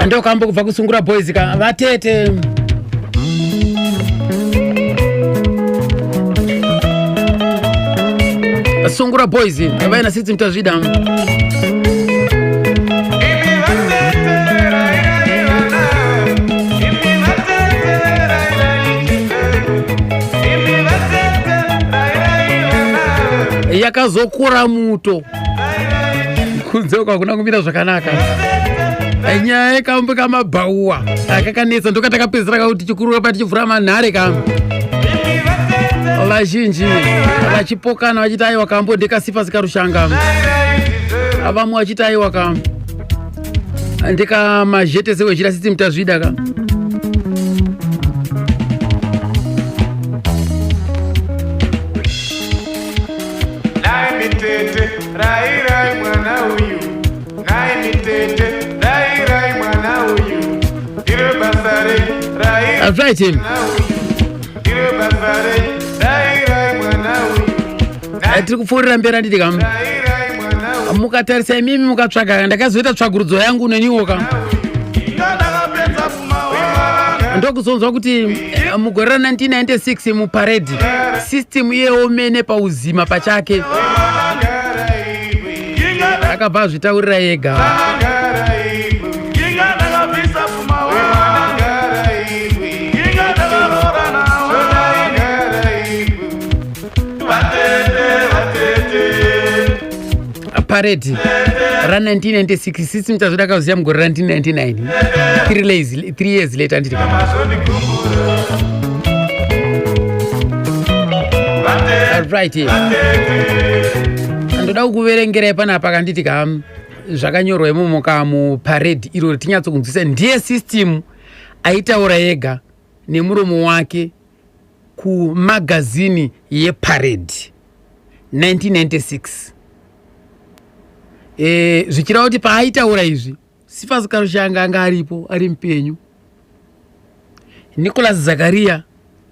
ndo kambo kubva kusungura boys ka vatete sungura boys vaina sitsi mtazvida yakazokura muto kunze kwakuna kumira zvakanaka nyaya yekambo kamabhauwa akakanetsa ndokatakapedzera kuti chikuru patichivhura manhare kam vazhinji vachipokana vachiti aiwa kambo ndikasifa sikarushanga vamwe vachiti aiwa kam ndikamazhete sewechira siti mutazvida ka I've tried him. Tiri kupfuurira mberi nditi kam mukatarisa imimi mukatsvaga ndakazoita tsvagurudzo yangu neniwoka ndokuzonzwa kuti mugore ra1996 muparedhi system iyewo mene pauzima pachake akabva zvitaurira yega parade ra1996 system tazvoda kaziya mugore ra1999 3 years later nditi right ndoda kukuverengerai panapa kanditi kam zvakanyorwa imomo kamuparade iro ritinyatsonzwisa ndiye system aitaura yega nemuromo wake kumagazini yeparade 1996 zvichireva kuti paaitaura izvi Sifa Sikarushanga anga aripo ari mpenyu, Nicholas Zakaria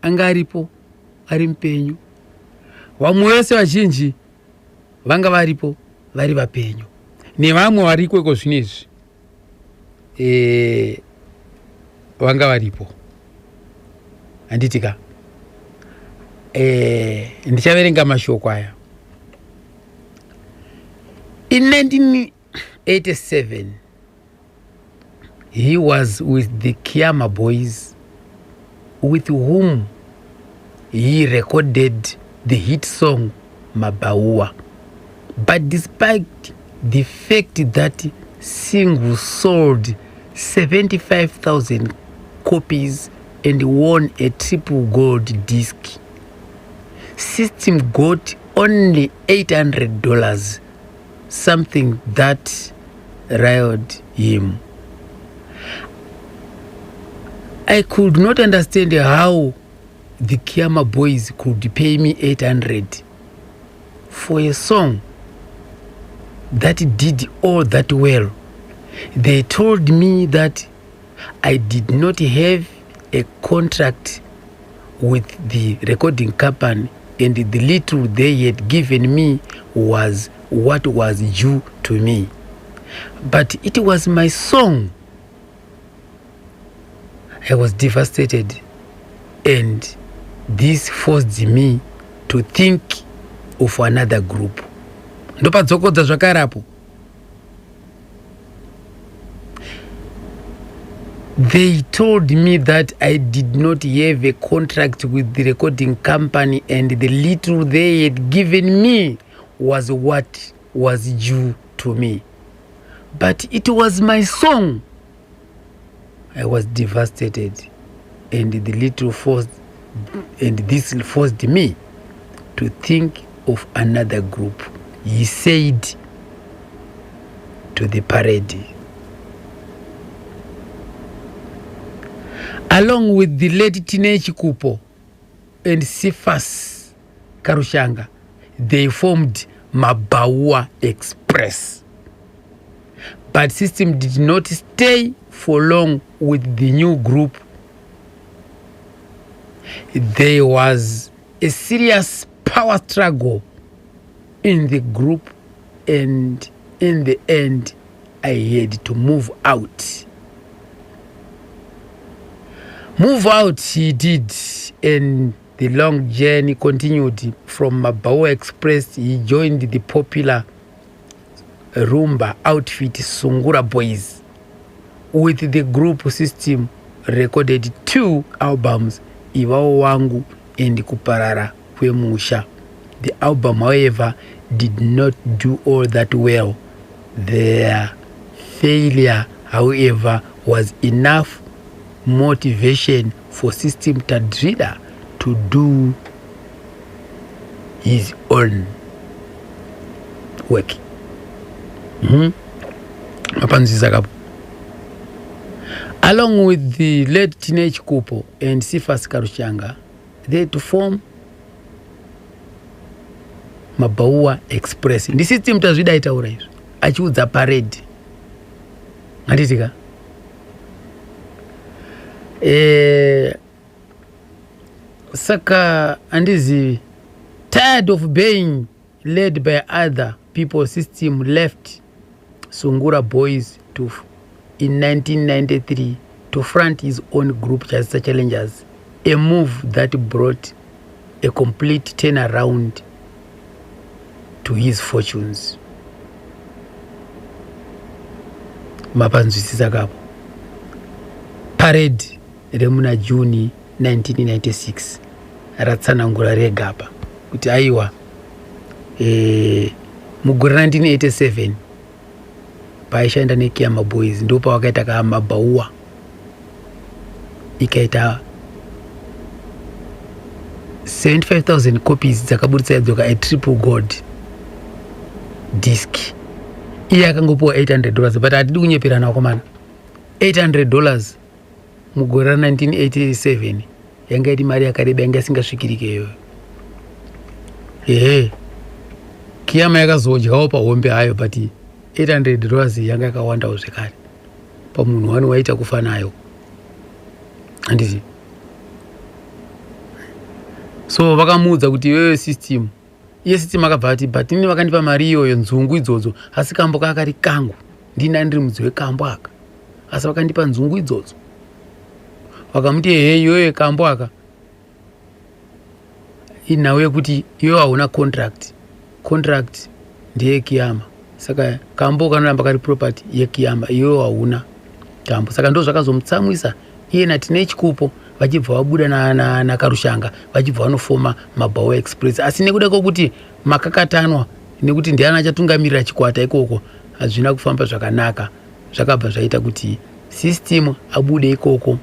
anga aripo ari mpenyu, vamwe vese vazhinji vanga varipo vari vapenyu, nevamwe variko iko zvinezvi vanga varipo. Handitika ndichaverenga mashoko aya. In 1987, he was with the Kiama Boys, with whom he recorded the hit song Mabaua. But despite the fact that single sold 75,000 copies and won a triple gold disc, System got only $800, something that riled him. I could not understand how the Kiama Boys could pay me $800 for a song that did all that well. They told me that I did not have a contract with the recording company, and the little they had given me was what was due to me. But it was my song. I was devastated, and this forced me to think of another group. Ndopadzokodza zvakarapo. They told me that I did not have a contract with the recording company, and the little they had given me was what was due to me. But it was my song. I was devastated, and this forced me to think of another group, he said to the parade. Along with the late Teenage Kupo and Sifas Karushanga, they formed Mabaua Express. But System did not stay for long with the new group. There was a serious power struggle in the group, and in the end, I had to move out. Move out he did, and the long journey continued. From Mabawa Express, he joined the popular rumba outfit Sungura Boys. With the group System, recorded 2 albums, Iwao Wangu and Kuparara Kwemusha. The album, however, did not do all that well. Their failure, however, was enough motivation for System Tadrida to do his own work. Along with the late Teenage Couple and Sifas Karushanga, they had to form Mabawa Express. The System Tadrida itaura izvo achiudza parade. Anditika saka andizivi, tired of being led by other people, System left Sungura Boys in 1993 to front his own group, Chasisa Challengers, a move that brought a complete turnaround to his fortunes. Mapanzwisisa kapo. Parade remuna Juni 1996 ratsanangura regapa kuti aiwa mugore 1987 paishaenda neKiama Boys ndo pawakaita kaMabaua ikaita 75,000 copies dzakaburitsa yadzoka a triple gold disc. Iye akangopuwa $800, but atidi kunyeperana komana. $800 mugore 1987 yanga iti mari yakareba yanga isingasvikirike iyoyo. Kiama yakazodyawo pahombe hayo, but $800 yanga yakawandawo zvekare pamunhu wani waita kufa nayo. Handiti so vakamuudza kuti iwewe System, iye System akabva ati but ini vakandipa mari iyoyo nzungu idzodzo, asi kambo kakari kangu, ndina ndiri mudzi wekambo aka, asi vakandipa nzungu idzodzo. Vakamuti iyoyo kambo aka inawe yekuti iwewe hauna contract ndeye Kiama, saka kambo kanoramba kari property yeKiama, iwewe hauna kambo. Saka ndo zvakazomutsamwisa iye naTeenage Couple vachibva vabuda na Karushanga vachibva vanofoma Mabawa Express. Asi nekuda kwokuti makakatanwa nekuti ndiani achatungamirira chikwata ikoko hazvina kufamba zvakanaka, zvakabva zvaita kuti System abude ikoko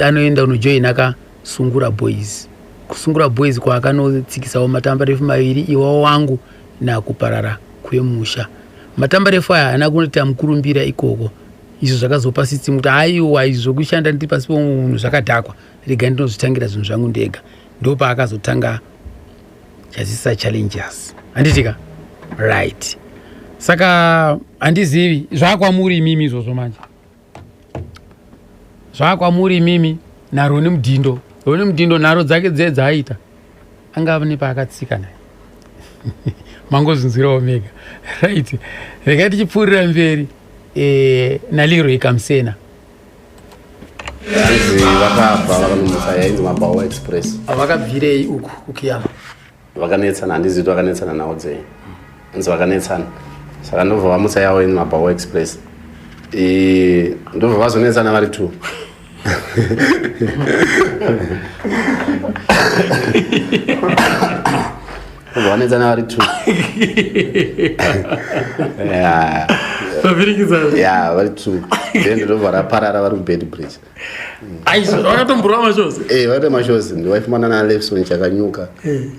anoenda unojoina kaSungura Boys. Kusungura Boys kwaakanotsikisawo matambarefu maviri, Iwao Wangu naKuparara Kwemusha. Matambarefu aya haana kunoti amukurumbira ikoko. Izvo zvakazopa System kuti aiwa izvo kushanda ndiri pasi pomunhu zvakadhakwa, rega ndinozvitangira zvinhu zvangu ndega. Ndo paakazotanga Chasisa Challengers. Handitika right. Saka handizivi zvakwamuri mimi izvozvo manje, zvakwamuri mimi naRoni Mudindo. Roni Mudindo nharo dzake dzaaita anga nepaakatsika naye mangozinzirawo mega right. Rega tichipfuurira mberi naLeroy Kamsena. Vakabva vakanomutsa yainzi Mabawa Express. Vakabvirei uku uKiama? Vakanetsana, handizvi kuti vakanetsana nawo dzei, inzi vakanetsana, saka ndobva vamutsa yavo inzi Mabawa Express. Ndobva vazonetsana vari 2. Vanetsana vari 2. Yeah, vari 2. Then ndobva raparara vari kuBedbridge. Aizo vakatomborwa mashozi. Vakaita mashozi. Ndiwaifumana naLefson chakanyuka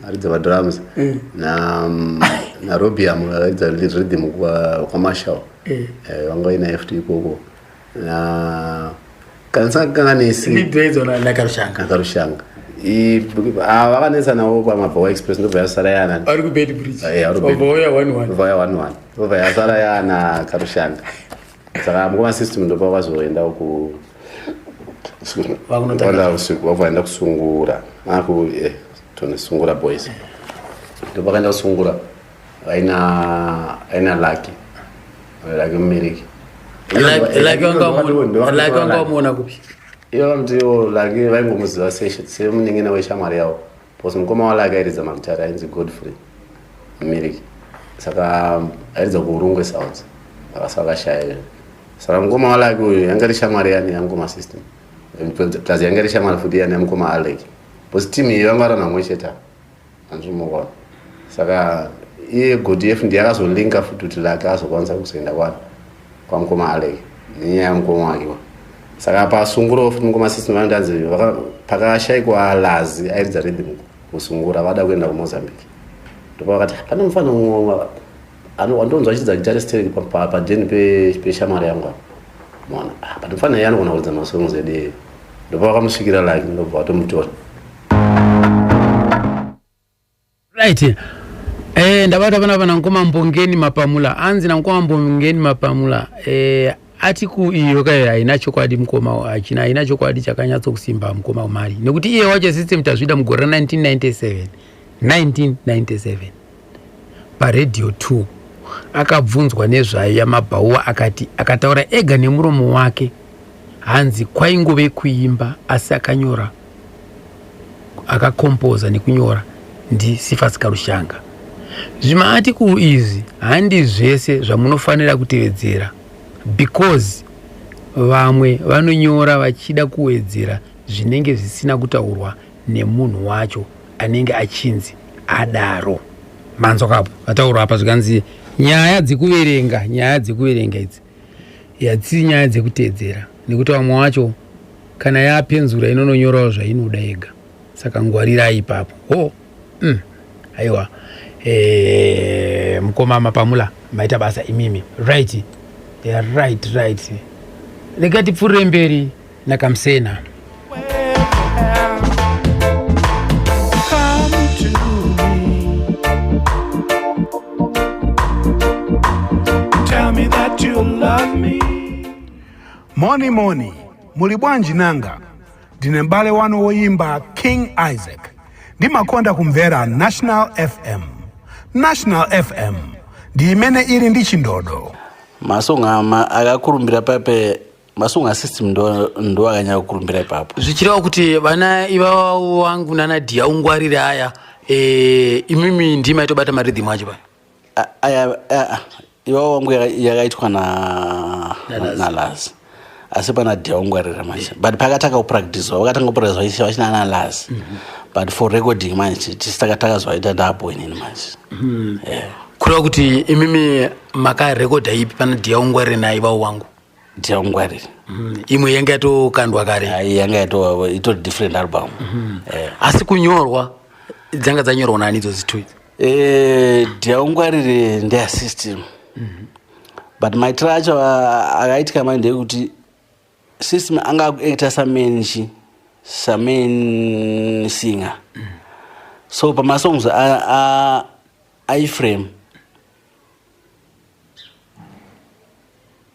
aridza madrums naRobiam aridza rhythm kwaMarshall. Vanga vaina FT ikoko na kansanganisi ndibvedzona naKarushanga. Vakanetsanawo paMabawa Express ndobva yasara yana ari kuBedbridge. Vaya 11 ndobva yasara yana Karushanga. Saka mukoma System ndopa vazoendawo ku vakaenda kusungura Sungura Boys. Ndo vakaenda kusungura aina Lucky like America like wangamuona kupi iyo ndiyo like vaingomuziva semunengena weshamwari yavo because mukoma walake airidza magitari ainzi Godfrey America saka airidza kuurungwe South akasakashaya saka mukoma walake uyu yanga iri shamwari yani yamukoma system plus yanga iri shamwari futi yani yamukoma Alec because team iyo vanga varanhu vamwe chete andimukona saka iye GODF ndiye akazolinka futi kuti lake azokwanisa kuzoenda kwamukoma Alec nenyaya yamukoma wakewa saka pasunguro futi mukoma system vandanzi pakashayikwa lazi airidza rhythm kusungura vada kuenda kuMozambique ndipo vakati pane mufano andonzwa achidza guitarist padeni peshamwari yangu mwana but mufana iye anogona kuridza masongs edu ndipo vakamusvikira like ndobva vatomutora right ndabata pana ngoma Mbongeni Mapamula anzi na ngoma Mbongeni Mapamula ati ku iyo kai haina chokwadi mukoma achina haina chokwadi chakanyatso kusimba mukoma umari nekuti iye wacho system tazvida mugore 1997 pa radio 2 akabvunzwa nezvayo yamabhauwa akataura ega nemuromo wake hanzi kwaingove kuimba asi akanyora akakompoza nekunyora ndi Sifas Karushanga zvimaati ku izi handi zvese zvamunofanira kutevedzera because vamwe vanonyora vachida kuwedzera zvinenge zvisina kutaurwa nemunhu wacho anenge achinzi adaro manzo kapo ataurwa apa zvikanzi nyaya dzekuverenga idzi yadziri nyaya dzekutedzera nekuti vamwe wacho kana yapenzura inononyorawo zvainoda yega saka ngwarirai ipapo aiwa mukoma Mapamula maita basa imimi right right lekati pfurire mberi nakamsena Moni muli bwanji nanga ndine mbale wanu woyimba King Isaac ndimakonda kumvera National FM ndi imene ili ndi chindodo masonga akakurumbira pape masonga system ndo akanya kukurumbira ipapo zvichirawo kuti vana iva wangu nana dia ungwarire aya imimi ndima itobata maridhimu acho pa aya iva wangu yakaitwa na Lazi asi pana dia ungwarira manje but pakataka kupractice wakatanga kupractice wachina na Lazi but for recording manje tisakataka zvaita ndapo inini manje kureva kuti imimi makarekodha ipi pana dia ungwarire naiva wangu dia ungwarire imwe yanga yatokandwa kare yanga ito different album asi kunyorwa dzanga dzanyorwa nani idzo zitu dia ungwarire ndeya system but maitiro acho akaitika manje ndekuti system anga akuacta samain singer so pamasongs iframe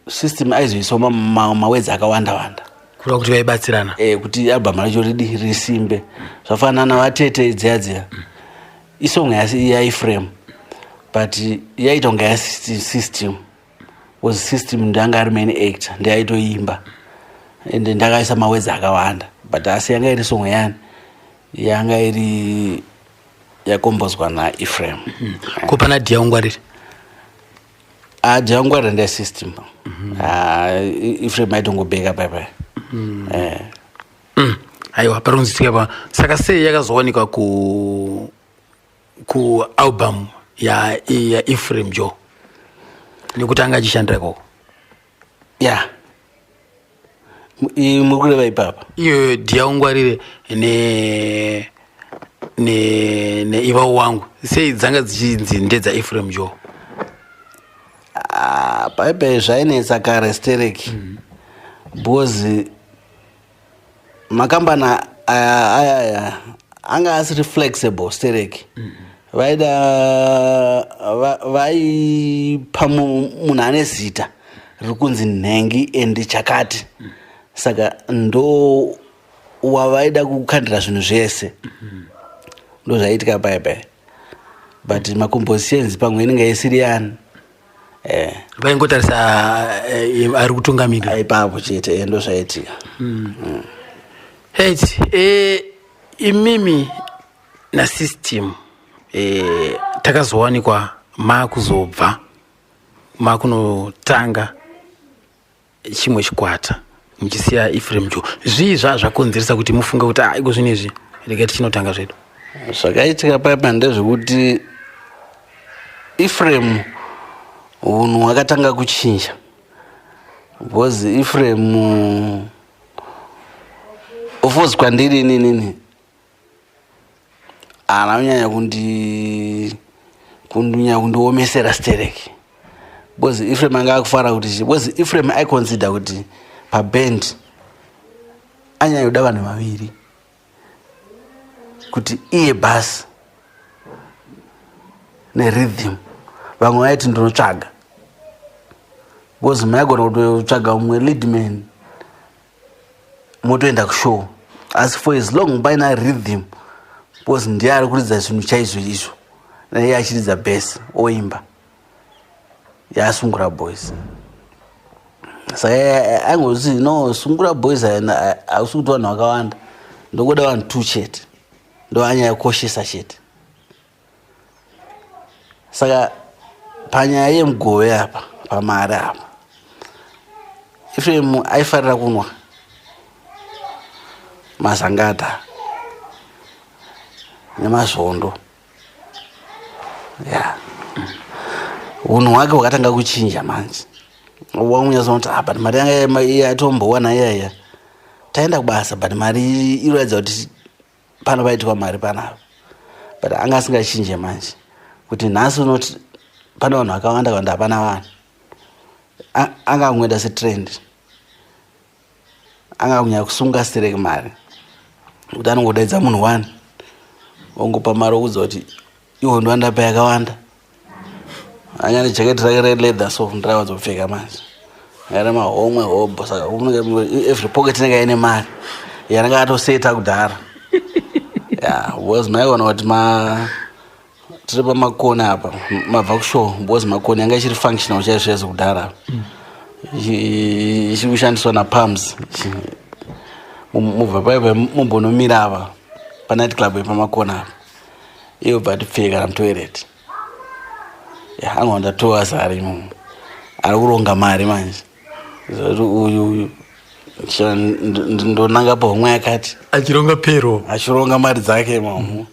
system aizoisoma mawedzi akawanda kureva kuti vaibatsirana kuti album racho risimbe zvafanana vatete dziya isong yaiframe but yaita kunga yasystem was system ndanga ari main actor ndiyaitoimba ende ndakaisa mawedzi akawanda but asi yanga iri song yani yanga iri yakombozwa na Ephraim kupana dia ungwarire dia ungwarire ndeya system Ephraim aitongobeka bye aiwa paronzitika pa saka sei yakazowanikwa ku album ya Ephraim Joe nekuti anga achishandira ikoko mukureva ipapa iyo dia ungwarire ne iva wangu sei dzanga dzichinzi ndedza Ephraim Joe paipai zvainetsa kare stereki because makambana aya anga asiri flexible stereki vaipa munhu ane zita riri kunzi nhengi endi chakati saka ndo wavaida kukandira zvinhu zvese ndo zvaitika paipai but macompositions pamwe inenge isiri yani vaingotarisa ari kutungamirira aipapo chete ndo zvaitika. Right. Imimi na system takazowanikwa makuzobva makunotanga chimwe chikwata muchisiya Ephraim Joe. Zvii zvakonzeresa kuti mufunga kuti iko zvinezvi regai tichinotanga zvedu? Zvakaitika paipa ndezvekuti Ephraim unhu hwakatanga kuchinja, because Ephraim ofos kwandiri nini ananyanya kundiomesera stereki, because Ephraim anga akufara kuti because Ephraim aiconsider kuti paband anyanya kuda vanhu vaviri kuti iye basi nerhythm, vamwe vaiti ndinotsvaga, because maigona kutotsvaga umwe leadman motoenda kushow, asi for as long paina rhythm, because ndiye ari kuridza zvinhu chaizvo izvo naiye achiridza bass oimba yaSungura Boys. Saka angozi no Sungura Boys hausi kuti vanhu vakawanda, ndokuda vanhu 2 chete ndo anyaya kukoshesa chete. Saka panyaya yemugove apa pamari apa Ephraim aifarira kunwa mazangata nemazvondo, unhu hwake hwakatanga kuchinja manje. Wamunyazo kuti but mari yanga yatombowana iyaya taenda kubasa, but mari inoratidza kuti pano paitika mari panapa, but anga asingachinje manje kuti nhasi unoti pane vanhu vakawanda wanda hapana vanhu. Anga angweda setrend, anga kunyanya kusunga stereki mari kuti anongodaidza munhu 1 ongopa mari okudza kuti iwo ndowandapa yakawanda. Anyane jaketi rake releather so ndirawanzopfeka manje yari mahomwe hobho, saka every pocket inenge ine mari yananga atoseta kudhara. Was maiona kuti tiri pamakona apa mabva kushow, because makona yanga ichiri functional chaizvo kudhara ichiri kushandiswa napalms. Mubva paipa mumbonomira apa panight club yepamakona apa iyo bva tipfeka namutoilet. Angonda 2 hours arimo ari kuronga mari manje, uyu ndonanga pomwe yakati achironga pero achironga mari dzake mamu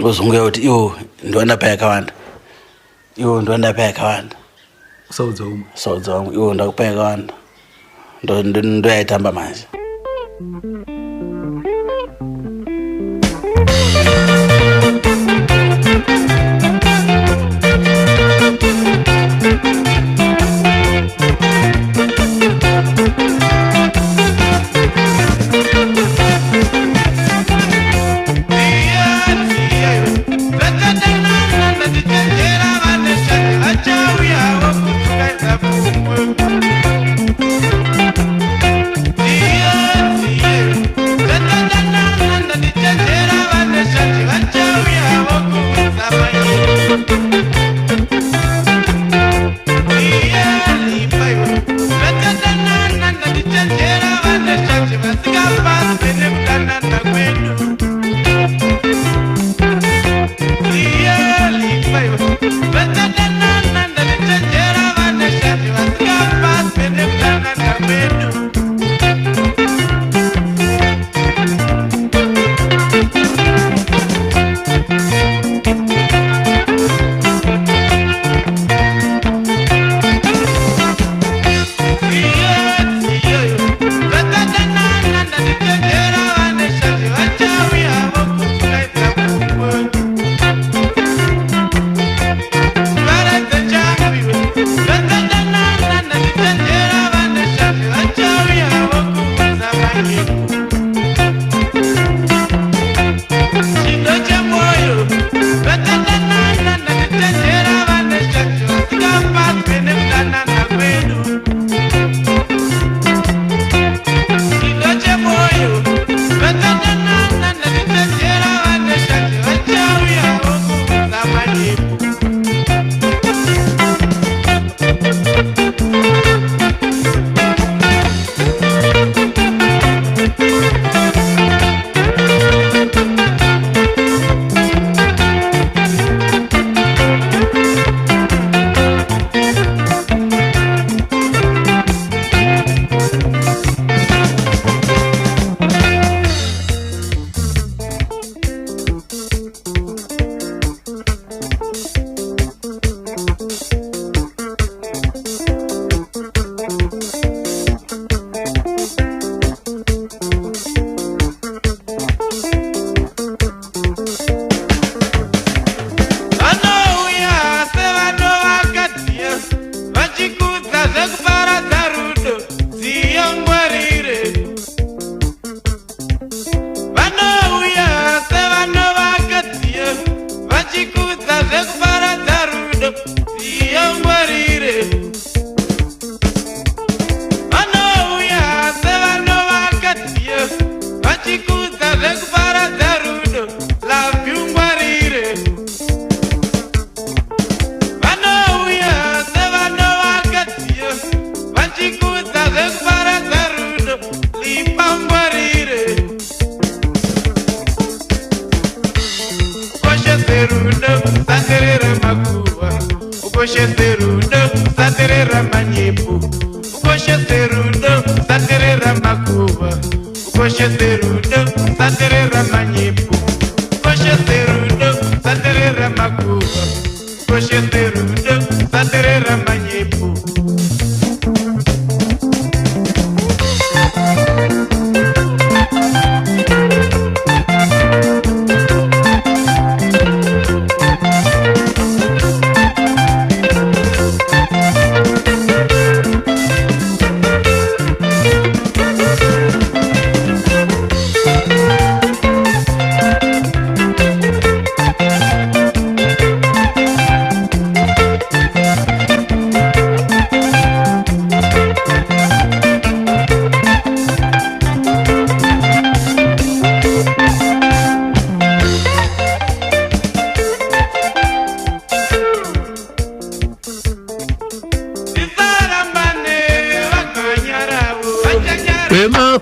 ozongoya kuti iwo ndowandapa yakawanda, iwo ndowandapa yakawanda, saudza umwe iwo ndakupa yakawanda, ndoyaitamba manje. Better than none, and the little Jera, and the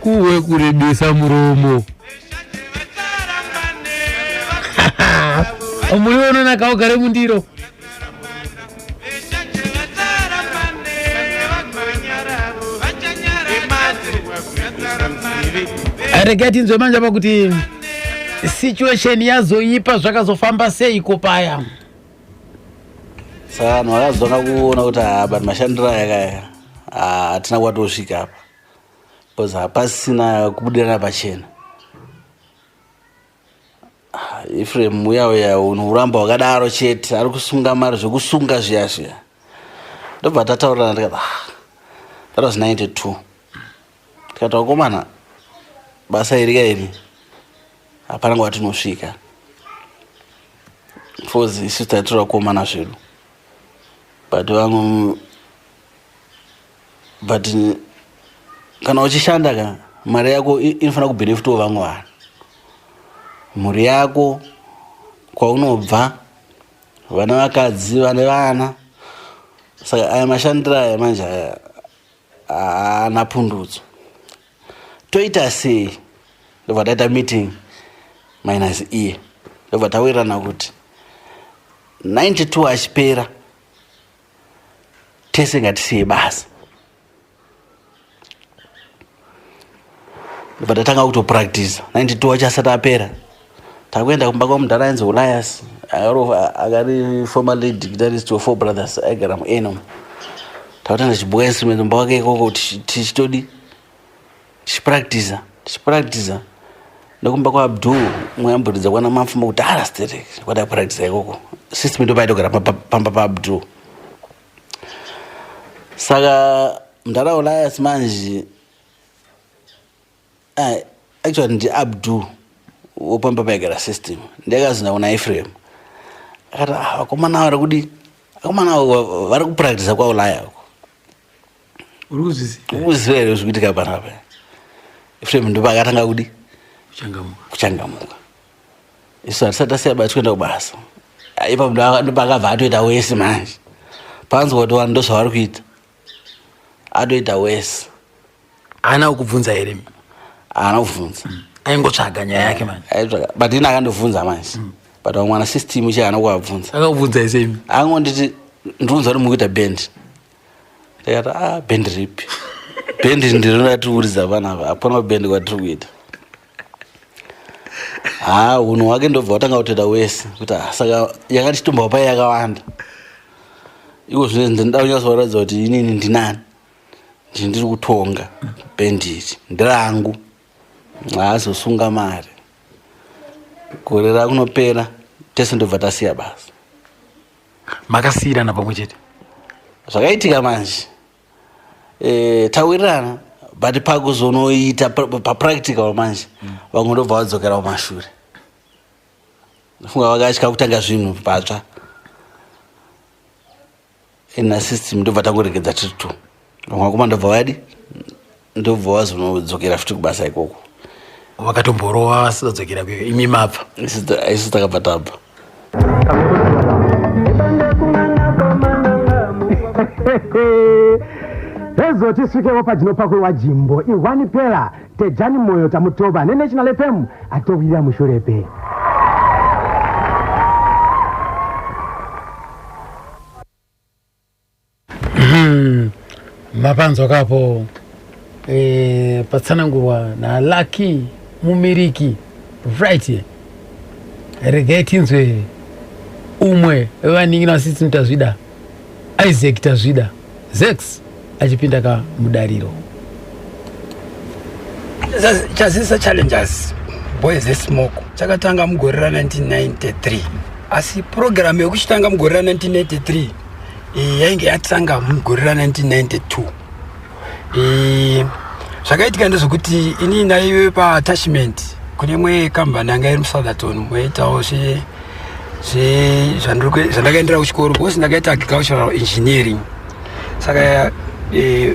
kuwe kurebesa muromo omuliono nakaugare mundiro aregati nzwe manje pakuti situation yazoipa zvakazofamba sei kopaya saka vakazonga kuona kuti but mashandiro aya hatina kwatosvika apa because hapasina kubudirana pachena. Ephraim uya unoramba wakadaro chete ari kusunga mari zvokusunga zviya ndobva tataurirana tikati that was 92 tikati wakomana basa iri hapana kwatinosvika because isu taitora kuomana zvedu but vamwe but kana uchishanda mari yako inofanira kubenefitawo vamwe vanhu mhuri yako kwaunobva vana vakadzi vane vana saka aya mashandiro aya manje haana pundudzo toita sei ndobva taita meeting minus iye ndobva tawirirana kuti 92 achipera tese ngatisiye basa ndobva tatanga kutopractice 92 achasati apera takuenda kumba kwamudhara ainzi Elias akari formerly guitarist of Four Brothers aigara muEnom takutanga chibuka instrument mumba wake ikoko tichitodi tichipractiza nekumba kwaAbdul mwayamburidza kwana mapfuma kuti arasterek kwataipractiza ikoko system ndopaitogara pamba paAbdul saka mudhara Elias manje actually ndi Abdul wopamba paigara system ndakazina kuna Ephraim akati vakomana vari kudi vakomana vari kupractice kwaulaya uko urikuzviziva here zvikuitika panapa Ephraim ndopa akatanga kudi kuchangamuka isu hatisati tasiya bati kuenda kubasa ipapo ndopa akabva atoita wese manje panzwa kuti vanhu ndozvavari kuita atoita wese haana kukubvunza here haana kubvunza aingotsvaga nyaya yake manje but ina akandobvunza manje but vamwe mwana system ichi haana kuabvunza akakubvunza isemi angonditi ndibvunza kuti mukuita band ndikati band ripi band ndinoda tiuridza panapa hapana band kwatiri kuita unhu hwake ndobva watanga kutoita wese kuti saka yakatitombawo pai yakawanda iko zvino ndinoda kunyatsoratidza kuti inini ndinani ndiri kutonga band ichi ndirangu haazosunga mari gore rakunopera tese ndobva tasiya basa makasiyirana pamwe chete zvakaitika manje tawirirana but pakuzonoita papractical manje vamwe ndobva vadzokera kumashure ndofunga vakatya kutanga zvinhu patsva ina system ndobva tangoregedza tiri tu vamwe vakoma ndobva vadi ndobva vazonodzokera futi kubasa ikoko wakatomborowa vasadzokera kweyo imi mabva isu takabva tabva ezo tisvikewo padzinopakwiwa jimbo ihwani pera tejani moyo tamutova neNational FM atowira mushurepe mapanzwa kapo patsanangurwa naLucky mumiriki right regai tinzwe umwe wevaningina vasisi tazvida Isaac tazvida Zex achipinda kamudariro chazisa challenges boys esmoko chakatanga mugore ra1993 asi program yekuchitanga mugore ra1993 yainge yatanga mugore ra1992 zvakaitika ndezvokuti ini naive paattachment kune mwe kambani anga iri muSouthampton moitawo zvandakaendera kuchikoro because ndakaita agricultural engineering saka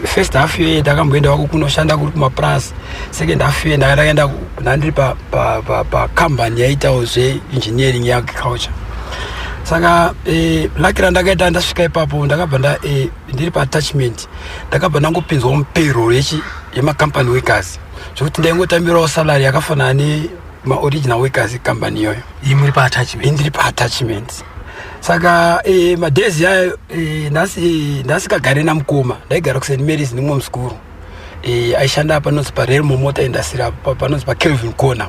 first half year ndakamboenda wako kunoshanda kuri kumaplas second half year ndakaenda ndandiri pakambani yaitawo zveengineering yeagriculture saka lucky randakaita ndasvika ipapo ndakabva ndiri paattachment ndakabva ndangopinzwa mupayroll yemacompany workers zvokuti ndaingotambirawo salary yakafanana nemaoriginal workers company iyoyo imuri paattachment ndiri paattachment saka madhezi ayo ndasikagare namukoma ndaigara kuSt Mary's nimwe musikuru aishanda panonzi parelmo motor industry panonzi paKelvin corner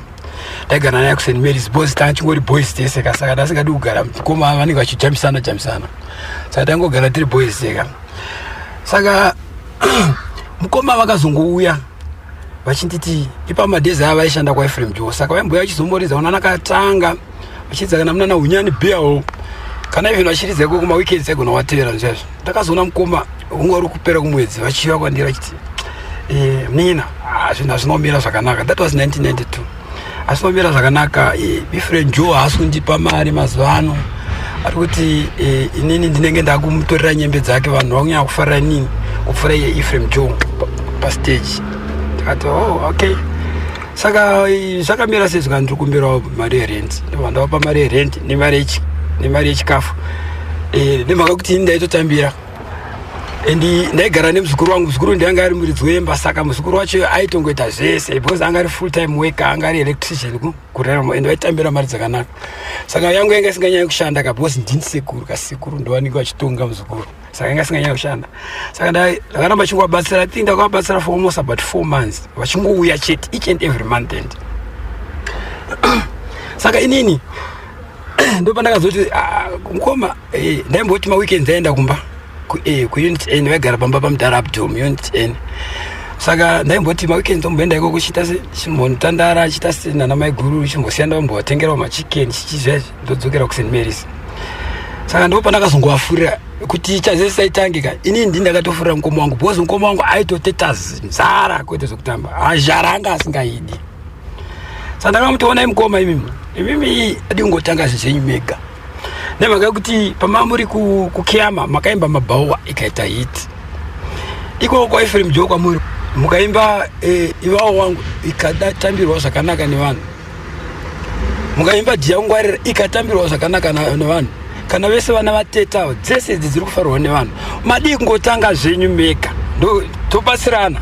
ndaigara naye kuSt Mary's boys tachingori boys tese saka ndasikadi kugara mukoma vanenge vachijamisana saka tangogara tiri boys seka saka mukoma vakazongouya vachinditi ipa madhezi ava vaishanda kwaEphraim Joe saka vaimboya vachizomboridza una nakatanga vachidza kana munana unyani beawo kana even vachiridza ko kuma weekends egona watevera zvazvo ndakazoona mukoma ungori kupera kumwedzi vachiva kwandira chiti nina zvinhu zvinomira zvakanaka. That was 1992. Asinomira zvakanaka. Ephraim Joe hasundipa mari mazuva ano ari kuti inini ndinenge ndakumutorera nyembe dzake vanhu vakunyanya kufarira nini kupfura Ephraim Joe pastage. Ndikati okay. Saka zvakamira sezvo ndiri kumbirawo mari yerent. Ndavapa mari yerent nemari yechikafu. Nemhaka kuti ini ndaitotambira. Ndaigara nemuzukuru wangu. Muzukuru ndianga ari muridzi wemba, saka muzukuru wacho aitongoita zvese because anga ari full time worker, anga ari electrician kurarama ende vaitambira mari dzakanaka. Saka yangu yanga isinganyanyi kushanda because ndini sekuru ndo vanenge vachitonga muzukuru. Saka yanga isinganyanyi kushanda. Saka ndakaramba chingovabatsira. I think ndakavabatsira for almost about 4 months. Vachingouya chete each and every month end. Saka inini ndo pandakazoti mukoma ndaimboti maweekends aenda kumba ku unit N vagara pamba pamudhara Abdom unit N. Saka ndaimboti maweekends ndomboenda iko kuchita chimbonotandara chita nana mai guru chimbosiyanda vambowatengerawo machicken chichizvezvi ndodzokera ku St Mary's. Saka ndo pandakazongovafurira kuti chazese saitangika inini ndini ndakatofurira mukoma wangu because mukoma wangu aitoteta nzara kwete zvokutamba azhara anga asingaidi. Saka ndakamutoona mukoma imimi adingotanga zvenyu mega. Nemhaka kuti pamamuri kuKiama makaimba mabhawa ikaita hit. Iko kwa Ephraim Joe kwamuri mukaimba iwawo wangu ikatambirwa zvakanaka nevanhu. Mukaimba Dia Ungwarira ikatambirwa zvakanaka nevanhu. Kana vese vana vateta dzese dziri kufarwa nevanhu. Madi kungotanga zvenyu mega. Ndo tobatsirana.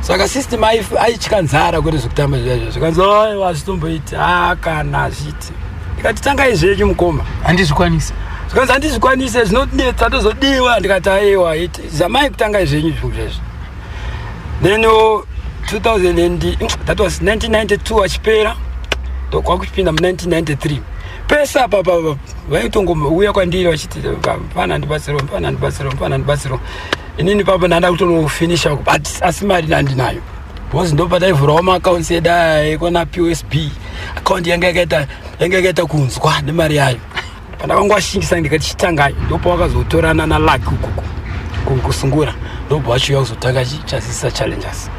Saka system aichikanzara kuti zvokutamba zvazvo. Zvikanzi wasitomboita kana zviti. Ikatitanga izvezvi mukoma handizvikwanisa. Zvikanzi handizvikwanisa zvinodetsa tozodiwa. Ndikati aiwa zamai kutanga izvezvi zvezvi. Then that was 1992 achipera ndokwakupinda mu1993 pesa papa vaitongouya kwandiri vachiti pana ndibatsiro inini papa ndanda kutonofinisha but asi mari ndandinayo because ndo pataivhurawo maaccounts edu kona POSB account yanga yakaita kunzwa nemari yayo. Pandakangwashingisa ndikati chitangayo ndopo wakazotorana naLucky ukuku kusungura ndopo wachiuya kuzotanga chazisa challenges.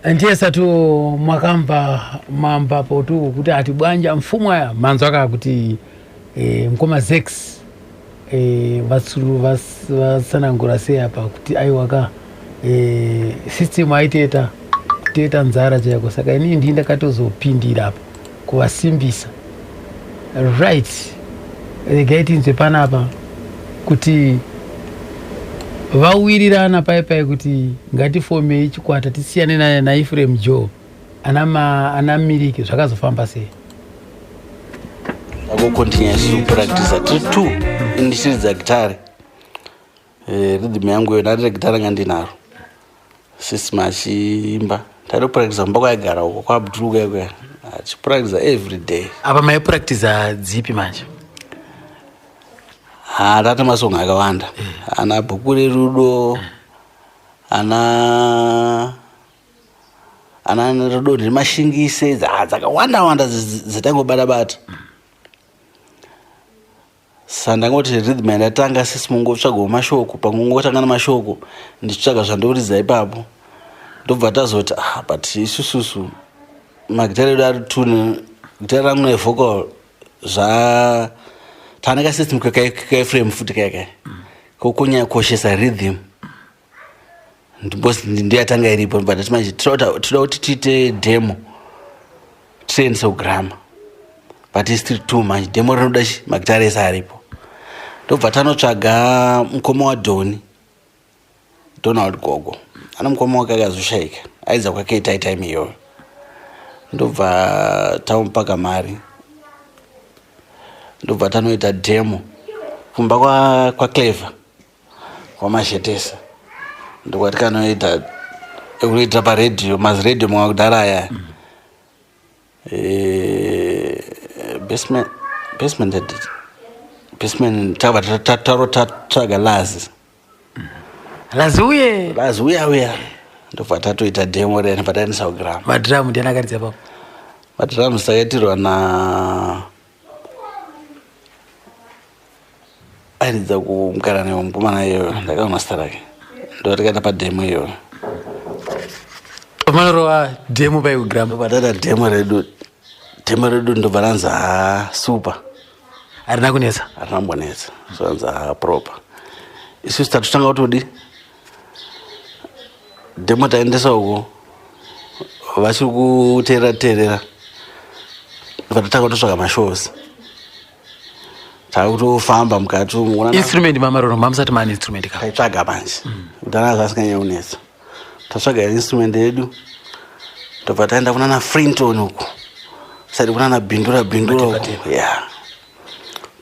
Ndiesa tu mwakamba potu kuti ati bwanja mfumo ya manzo aka kuti mkoma Zex vatsuru vasanangura sei apa kuti aiwaka system aiteta kuteta nzara chako. Saka ini ndi ndakatozopindira apa kuvasimbisa right regaitinzwe panapa kuti vawirirana paipai kuti ngatifomei chikwata tisiyane na Ephraim Joe ana miliki zvakazofamba sei. akukontinuous kupractice tiri 2 ndichiridza gitari. Rhythm yangu yona riri gitari ngandinaro system achiimba tari kupractice mumba kwaigara uko kwaabduluka ikweya achipractice every day. Apa maipractice dzipi manje? Tata masongo akawanda ana bhuku rerudo ana rudo nemashingise dzakawanda dzatangobata. Sandangoti rhythm yandatanga sisimungotsvaga mashoko pangongotanga namashoko ndichitsvaga zvandoridza ipapo ndobva tazoti but isususu magitari edu ari 2 gitari rangu nevocal tanaka system kaiframe futi kaikai kokunya koshesa rhythm ndiyatanga iripo but atimanje toda kuti tiite demo tiendese kugirama but still 2 manje demo rinoda magitari ese aripo. Ndobva tanotsvaga mukoma waDoni Donald Gogo ana mukoma wake akazoshaika aidza kwake time iyoyo ndobva tamupaka mari ndobva tanoita demo kumba kwa Clever kwamashetesa ndokwati kanoita ekuita paredhiyo maziredhiyo mwa kudhara aya basement tatsvaga lazi uya ndobva tatoita demo rena pataendesa kugirama. Madhiramu ndiani akaridza papo? Madhiramu sakaitirwa na aridza kumukarani wemukomana iyoyo ndakaona zita rake ndotikaita pademo iyoyo. Pamanorowa demo paikugirama ndopatata demo redu ndobva ranzi super harina kunetsa harinambonetsa zvanzi proper. Isusu tatotanga kutodi demo taendesa uko vachiri kuteerera vatatanga kutotsvaga mashows takutofamba mukati instrument mamaroro mamusati maane instrument ka taitsvaga manje kudhara zvasikanyanya kunetsa tatsvaga instrument yedu tobva taenda kunana Frinton uko sati kunana bhindura uko ya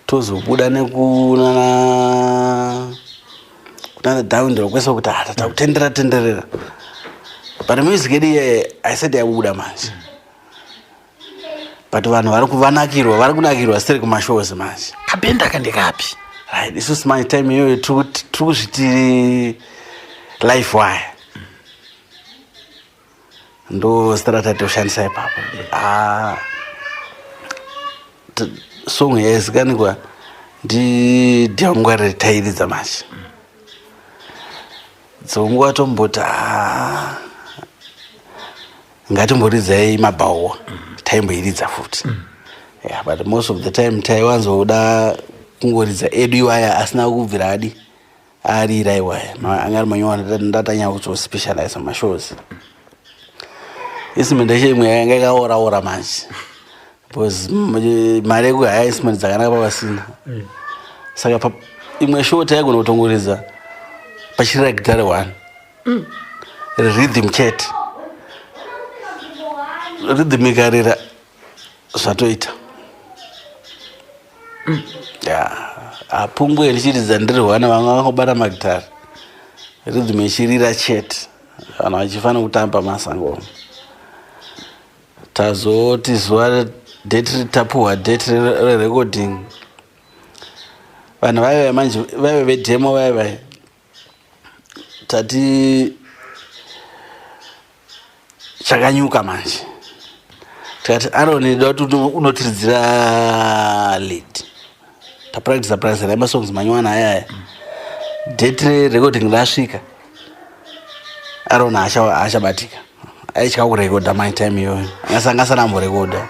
tozobuda nekunana down kwesa kuti takutenderera but music yedu aisati yabuda manje but vanhu vari kunakirwa siri kumashows manje. Kabenda kandikapi right isusu manje time iyoyo tiri kuzviti life wire ndo zita ratatoshandisa ipapo. Song yaizikanwa ndiDhiangwari tairidza manje dzonguva tomboti ngatimboridzai mabhawa taimboiridza futi but most of the time taiwanzoda kungoridza edu iwaya asina kubvira arira iwaya angari manyowa ndatanya kuzospecialize mashows. Instrument yeshe imwe yanga ikaora manje because mari yekuhaya instrument dzakanaka pavasina saka imwe show taigona kutongoridza pachirira gitari 1 rhythm chete rhythm ikarira zvatoita apungwe ndichiridza ndiri 1 vamwe vangobata magitari rhythm ichirira chete vanhu vachifana kutamba masango. Tazoti zuva date ritapuhwa date rerecording vanhu vaive manje vaive vedemo vaive tati chakanyuka manje tikati Aroni da kuti unotiridzira lead tapractice nemasongs manywana ayaya date recording rasvika Aroni achabatika aichika kurekodha my time iyoyo angasangasa namborekodha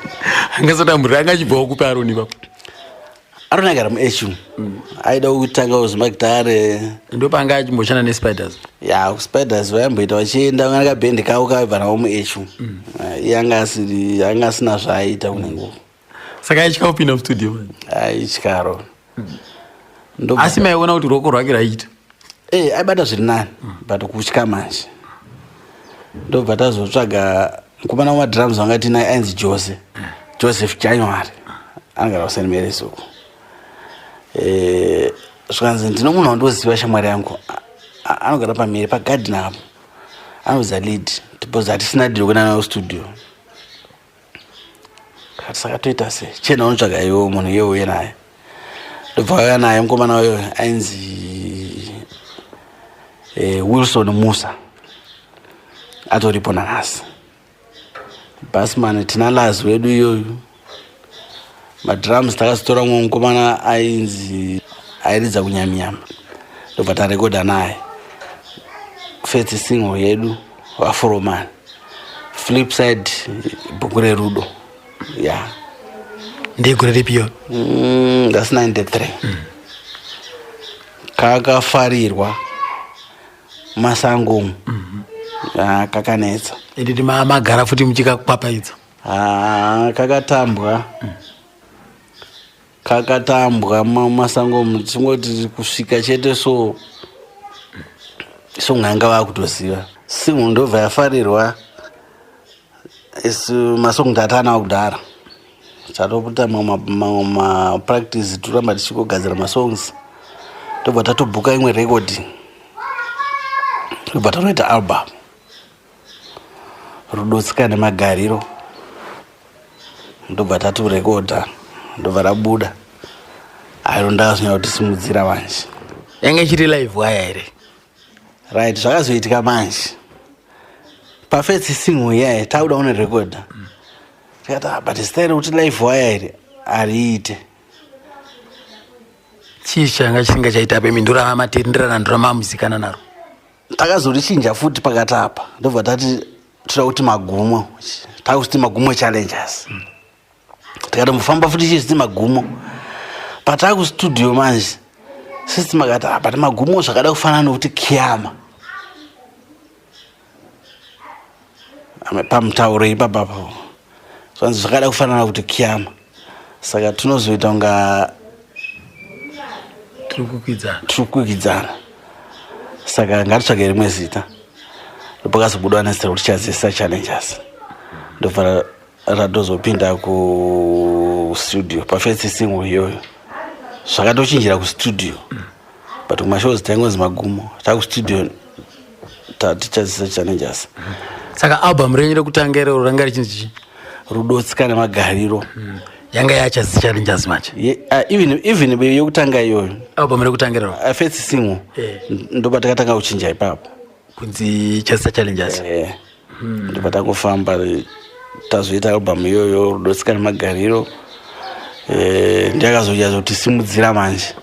angasatambura angachibvawo kupa Aroni papo. Aroni agara muHU aida kutanga uzimagitare ndopanga achimboshanda neSpiders Spiders vaimboita vachienda nakabhendi kavo kaibva navo muHU anga asina zvaaita kunenguva saka aichika kupinda mustudio aichika Aroni asi maiona kuti ruoko rwake raiita aibata zviri nani but kutya manje ndobva tazotsvaga mukomana wamadrums vanga tina ainzi Joseph January angara kuseni Mary's uko zvanzi ndino munhu wandoziva shamwari yangu anogara pamhiri pagarden apo anoza lead because hatisina diro kuenda nayo studio saka toita se chena unotsvaga iwo munhu iyeuye naye ndobva kauya naye mukomana wayo ainzi Wilson Musa atoripo nanhasi basman tina lazi wedu iyoyu madrums takazitora mumwe mukomana ainzi airidza kunyamiyama ndobva tarekodha naye first single yedu waForoman Flipside bhuku rerudo ya ndegore ripiyo that's 93 kakafarirwa masango kakanetsa nditi magara futi muchikakwapaidza kakatambwa masango tingoti kusvika chete so nganga vakutoziva single ndobva yafarirwa masongo ndatanawo kudhara tatopota mapractice toramba tichigogadzira masongs tobva tatobhuka imwe recording tobva tatoita album Rudotsika nemagariro ndobva tatorekodha ndobva rabuda airo ndakazonyanya kuti simudzira manje yange ichiri live waya here right zvakazoitika manje pafirst single yaye takuda une rekodha tikati but stairi kuti live waya here ariite chii changa chisinga chaita pe mindura matenderana ndoramamuzikana naro takazorichinja futi pakati apa ndobva tati toda kuti magumo takuti magumo challenges tikati mufamba futi chiziti magumo patakustudio manje system akati but magumo zvakada kufanana nokuti Kiyama pamutauro ipapapo zvanzi zvakada kufanana kuti Kiyama saka tinozoita unga turikukwidzana saka ngatitsvage rimwe zita ndopakazobudwa nesera kuti chazisa challenges ndobva ratozopinda kustudio pafirst single iyoyo zvakatochinjira kustudio but kumashows taingonzi magumo takustudio tichazisa challenges saka album renyu rekutanga irero ranga richinzi Rudotsika nemagariro yanga yachazisa challenges manje even yokutanga iyoyo album rekutanga irero first single ndobva takatanga kuchinja ipapo kunzi chazisa challenges ndobva takufamba tazoita album iyoyo Rudotsika nemagariro ndiyakazoita zotisimudzira manje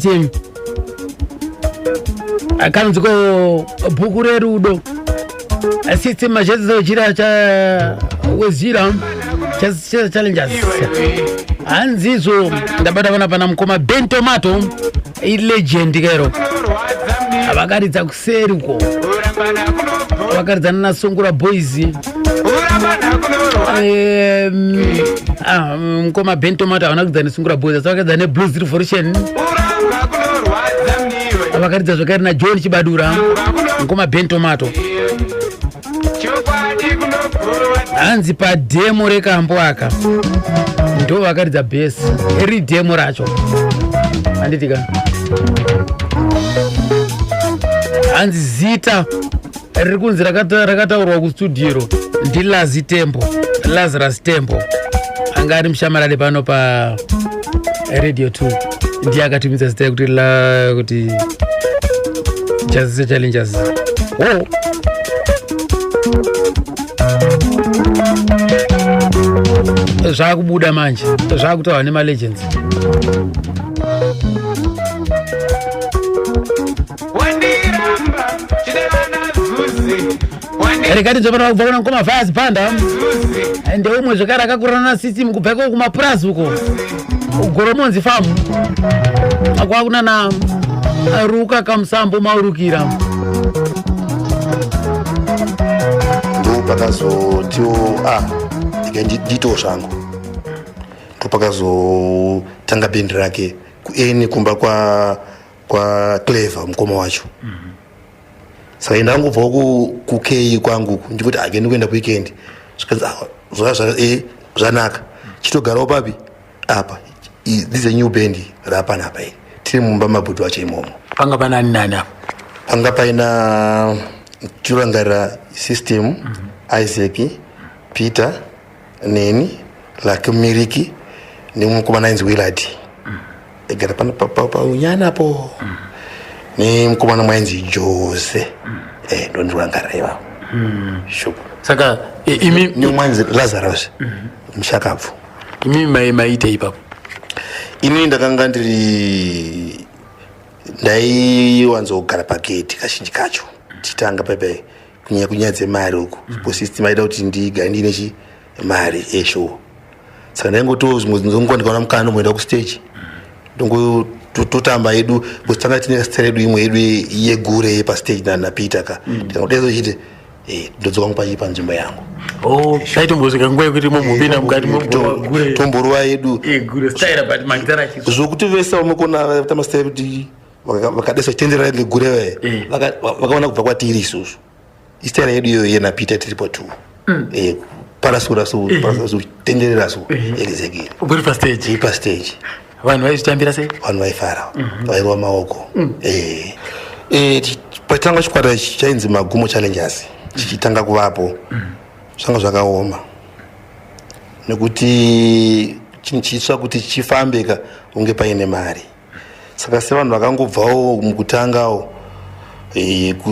ati akanziko bhuku rerudo system chazizochira cha wezira challenges hanzizo ndabata vana pana mukoma Ben Tomato ilegend kero avakaridza kuseri uko vakaridzana na Sungura Boys mukoma Ben Tomato havana kuridza neSungura Boys asi vakaridza neBlues Revolution vakaridza zvakare naJohn Chibadura mukoma Ben Tomato hanzi padhemo rekambo aka ndo vakaridza bhesi iri dhemo racho handitika hanzi zita riri kunzi rakataurwa kustudio ndiLazarus Tembo anga ari mushamarare pano pa Radio 2 ndiye akatumidza zita kuti Jazz Challenges. Oh. Zvakubuda manje zvakutaura nemalegends rekatidzopana kubva kuna mukoma Fires Panda ndeumwe zvekare akakurana system kubveko kumapurazi uko Goromonzi farm kwakuna na Ruka Kamsambo maurukira ndopakazotiwo ndito zvangu ndopakazotanga bendi rake kueni kumba kwa Clever mukoma wacho saka ndangobva kukei kwangu ndikuti agenda kuenda kuweekend zvanaka chitogarawo papi apa this is a new band rapanapa tiri mumba mabhutu wacho imomo panga pana nani apa panga paina chirangarira system Isaac Peter neni Lucky Miriki nemukomana ainzi Willard egara pana paunyana po nemukomana mwainzi Jose ndo ndirangarira ivavo shup saka imi nemwainzi Lazarus mushakabvu imi maite ipapo ini ndakanga ndiri ndaiwanzogara pageti kazhinji kacho tichitanga pepe kunyaya dzemari uku posystem aida kuti ndiine mari eshow saka ndaingotozvimwe ndikaona mukana nomboenda kustage ndongototamba yedu kusitanga tine stare yedu imwe yedu yegure yepastage naPeter ka ndikangodaizvochiti ndodzoka ngupachi panzvimbo yangu zvaitombouzika nguva yekuti mumupinda mukati tomboruva yedu zvokuti vese vamukona tamastare kuti vakadesa chitenderera ngegure vakaona kubva kwatiri isusu istara yedu iyo yenaPeter tiripo 2 parasura tenderera exactly uri pastage vanhu vaizvitambira sei vanhu vaifara vairova maoko patanga chikwata chainzi Magumo Challenges chichitanga kuvapo zvanga zvakaoma nekuti chinhu chitsva kuti chifambeka unge paine mari saka sevanhu vakangobvawo mukutangawo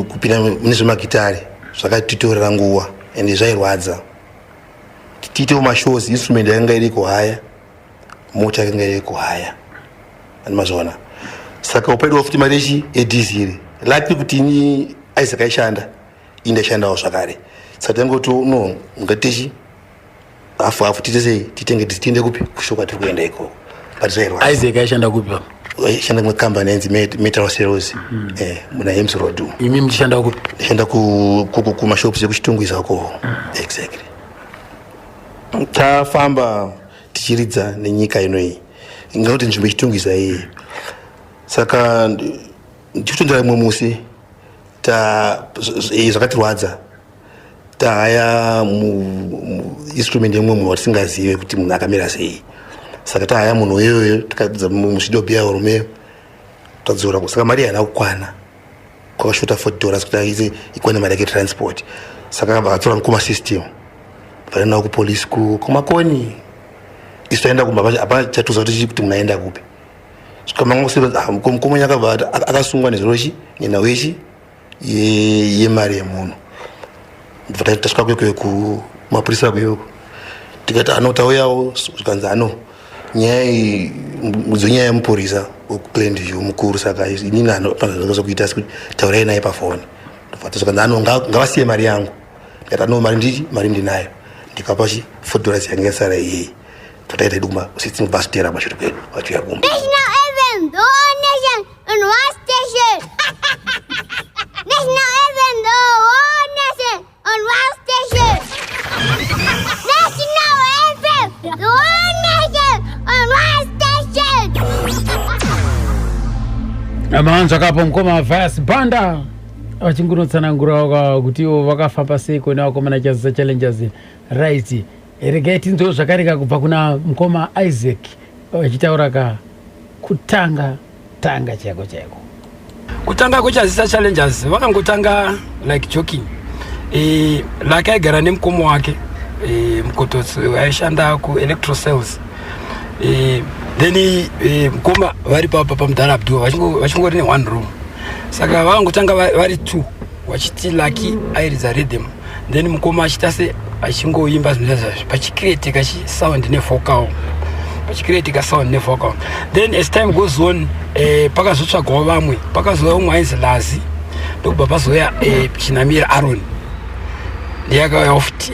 kupinda mune zvemagitari zvakatitorera nguva ende zvairwadza tiitewo mashows instrument yakanga iri kuhaya mota yakanga iri kuhaya andimazvaona saka upaidiwa futi mari edhiziri laki kuti ini Isaac aishanda indashandawo zvakare saka tangoti no ngatichi hafu titese titenge tiende kupi kushoka tiri kuenda ikoko but zvairwadza Isaac aishanda kupi aishanda mwecompany yanzi Metal Sales muna Hems Road imi muchishanda kupi ndashanda kumashops ekuchitungwiza ko exactly tafamba tichiridza nenyika inoyi ingauti nzvimbo ichitungwiza iyi saka ndichitondera imwe musi zvakatirwadza tahaya instrument yemwe munhu watisingazive kuti munhu akamira sei saka tahaya munhu iyoyo tikadza muzvidobhiya rume tadzora saka mari haina kukwana kwakashota $40 kuti ikwane mari yake transport saka vakatora mukoma system vainawo kupolisi kumakoni isu taenda kumba apa chatuza kuti munaenda kupi mukomoni akabva akasungwa nezvirochi nenhau yechi yemari yemunhu tasvika kwekwe kumapurisa kweyoko tikati ano tauyawo zvikanzi ano nyaya mudzonyaya yemupurisa wekuPlainview mukuru. Saka inini anofanira kuita kuti taurai naye pafoni ndobva saka ngavasiye mari yangu ndikati no mari ndinayo ndikapa $4 yange yasara iyeyi totaita idu bastera mashure kwedu vachiuya kumba. National FM, the whole nation on one station. National FM, the whole nation on one station. National FM, the whole nation on one station. Amanza kapo mkoma Vast Banda vachingunotsanangura kuti ivo vakafamba sei kona vakomana chaziza challenges right regeti ndo zvakareka kubva kuna mukoma Isaac vachitaura kutanga chaiko kutanga kuchazisa challenges vakangotanga like joking like aigara nemukomo wake mukototsi aishanda kuelectro cells then mukoma vari pamudhara Abdul vachingori ne1 room saka vakangotanga vari 2 vachiti Lucky airidza rhythm then mukoma achita se achingoimba zvinhu zvazvo pachikreatika sound nevocal then as time goes on pakazotsvagwawo vamwe pakazouya umwe ainzi Lazi ndokubva pazoya Chinamira Aaron ndiyakauya futi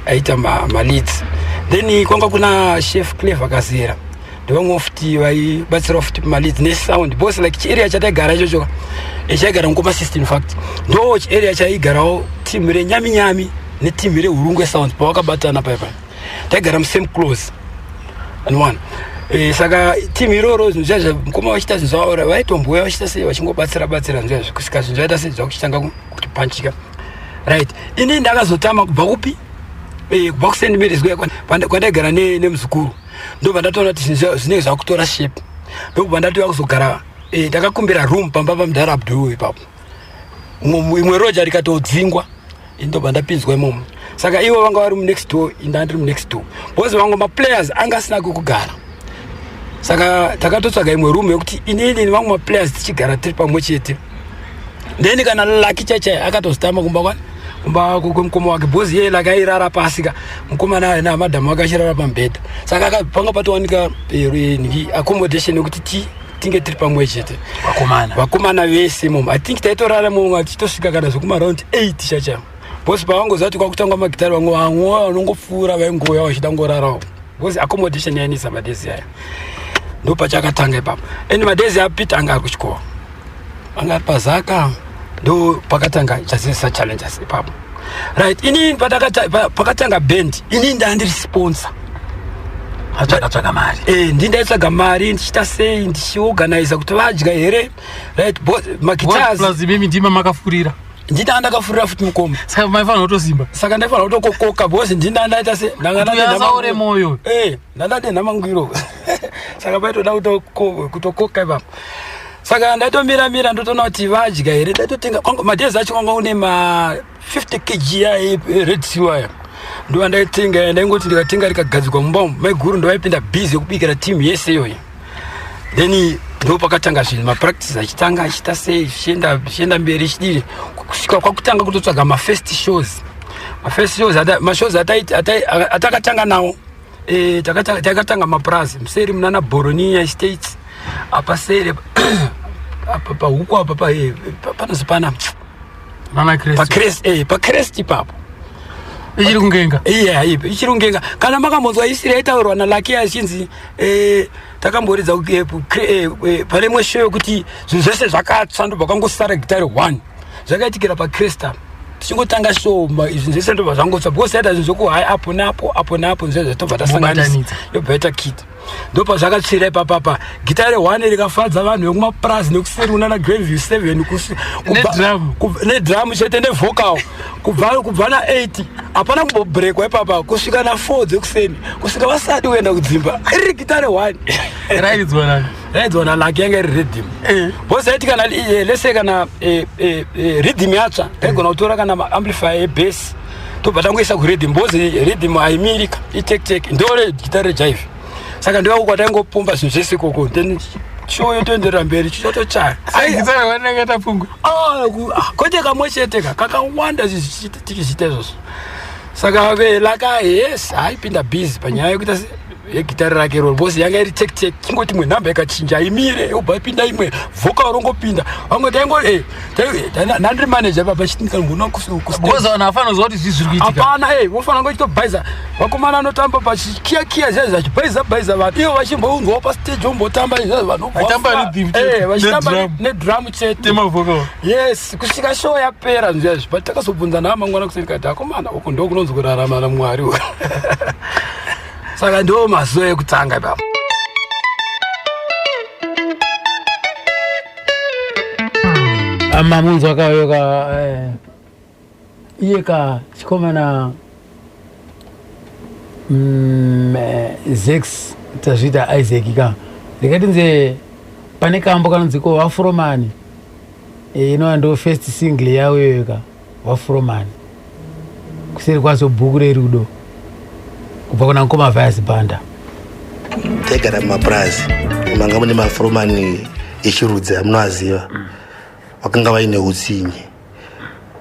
aita maleads then kwanga kuna chef Clever Kazera ndovamwe futi vaibatsirawo futi maleads nesound because like chiarea chataigara ichocho chaigara mukoma system in fact ndo chiarea chaigarawo timu renyami netimu reHurungwe Sound pavakabatana paipa taigara musame close and one saka timu iroro zvinhu zvazvo mukoma vachita zvinhu zvavo vaitomboya vachita sei vachingobatsira zvinhu zvazvo kusvika zvinhu zvaita sei zvakuchitanga kutipanchika right ini ndakazotama kubva kupi kubva kuSt Mary's kwandaigara nemuzukuru ndobva ndatoona kuti zvinenge zvakutora shape ndobva ndatouya kuzogara ndakakumbira room pamba pamudhara Abdul ipapo imwe roja rikatodzingwa ndobva ndapinzwa imomo saka ivo vanga vari munext door indandiri munext door because vamwe maplayers anga asina kugara saka takatotsvaga imwe room yekuti inini vamwe maplayers tichigara tiri pamwe chete then kana Lucky chachai akatozotama kumba kwemukoma wake because iye Lucky airara pasika mukoma namadhamu akachirara pamubhedha saka panga patowanika accommodation yekuti tinge tiri pamwe chete vakomana vese momo I think taitorara momwe tichitosvika kana zvekumaraundi 8 chacha bosi pavangozati kwakutangwa magitari vamwe vanongopfuura vaingoya vachida ngorarawo bosi accommodation yainisa madezi aya ndo pachakatanga ipapo and madezi apita anga ari kuchikoro anga ari pazaka ndo pakatanga chazisa challenges ipapo right ini pakatanga band ini ndandiri sponsor atsvaga mari ndindaitsvaga mari ndichita sei ndichiorganiza kuti vadya here right magitars plus mimi ndima makafurira ndina ndakafurira futi mukoma saka maifanira kutosimba saka ndaifanira kutokokoka because ndina ndaita se ndanganazaure moyo ndandade namangwiro saka paitoda kutokoka ipapo saka ndaitomira ndotoona kuti vadya here ndaitotenga madhezi acho kwanga une ma 50 kg yaredsiwaya ndo ndaitenga ndaingoti ndikatenga rikagadzikwa mumba maiguru ndovaipinda busy yekubikira timu yese iyoyo then ndo pakatanga zvinhu mapractice achitanga achita sei zvichienda mberi chidiri kusvika kwakutanga kutotsvaga mafirst shows mashows atakatanga nawo takatanga maprazi museri munana Boronia Estates apa seri pahuku apa panozipana paCrest ipapo ichiri kungenga ichiri kungenga kana makambodzwa isiri yaitaurwa naLucky achinzi takamboridza pane imwe show yokuti zvinhu zvese zvakatsva ndobva kwangosara gitari 1 zvakaitikira paCrest tichingotanga show zvinhu zvese ndobva zvangotsva because yaita zvinhu zvokuhai apo napo zvinhu zvatobva tasanganisa yobva yaita kit ndopa zvakatsvira ipapapa gitari 1 rikafadza vanhu vekumaprazi nekuseri unana Grandview 7 nedrum chete nevocal kubva na8 hapana kumbobrekwa ipapa kusvika na4 dzekuseni kusvika vasati kuenda kudzimba iri gitari 1 raidzwa naLucky yanga iri rhythm bose yaiti kana lese kana rhythm yatsva taigona kutora kana maamplifier ebass tobva tangoisa kurhythm bose rhythm haimirika itek ndore gitari rejive saka ndiwako kwataingopumba zvinhu zvese koko then show yotoenderera mberi chichotochaya kwete kamwe cheteka kakawanda tichichita izvozvo saka Lucky yes aipinda busy panyaya yekuita yegitari rake ro bosi yanga iri check check ingoti mwe namba yakachinja imire ubva pinda imwe voka rongopinda vamwe taingo nandiri manager baba chitika mbona bosi wana afana zoti zvizvi kuitika hapana vofana ngochitobhaiza vakomana anotamba pachikiya zviya zvachibhaiza vanhu ivo vachimbounzwawo pastage vombotamba vanhu vachitamba nedrum chete yes kusvika show yapera zviya zvi but takazobvunza naamangwana kuseni kati akomana uku ndo kunonzi kurarama namwari saka ndo mazuva ekutanga baba mamunzi wakayoka iye ka chikomana Zex tazvita Isaac ka ndikati nze pane kambo kanonziko Wafromani inova ndo first single yawo yoka Wafromani kuseri kwazo bhuku rerudo kubva kuna Nkoma Vice Banda taigara mumaprazi manga mune mafuromani echirudzi amunoaziva vakanga vaine utsinye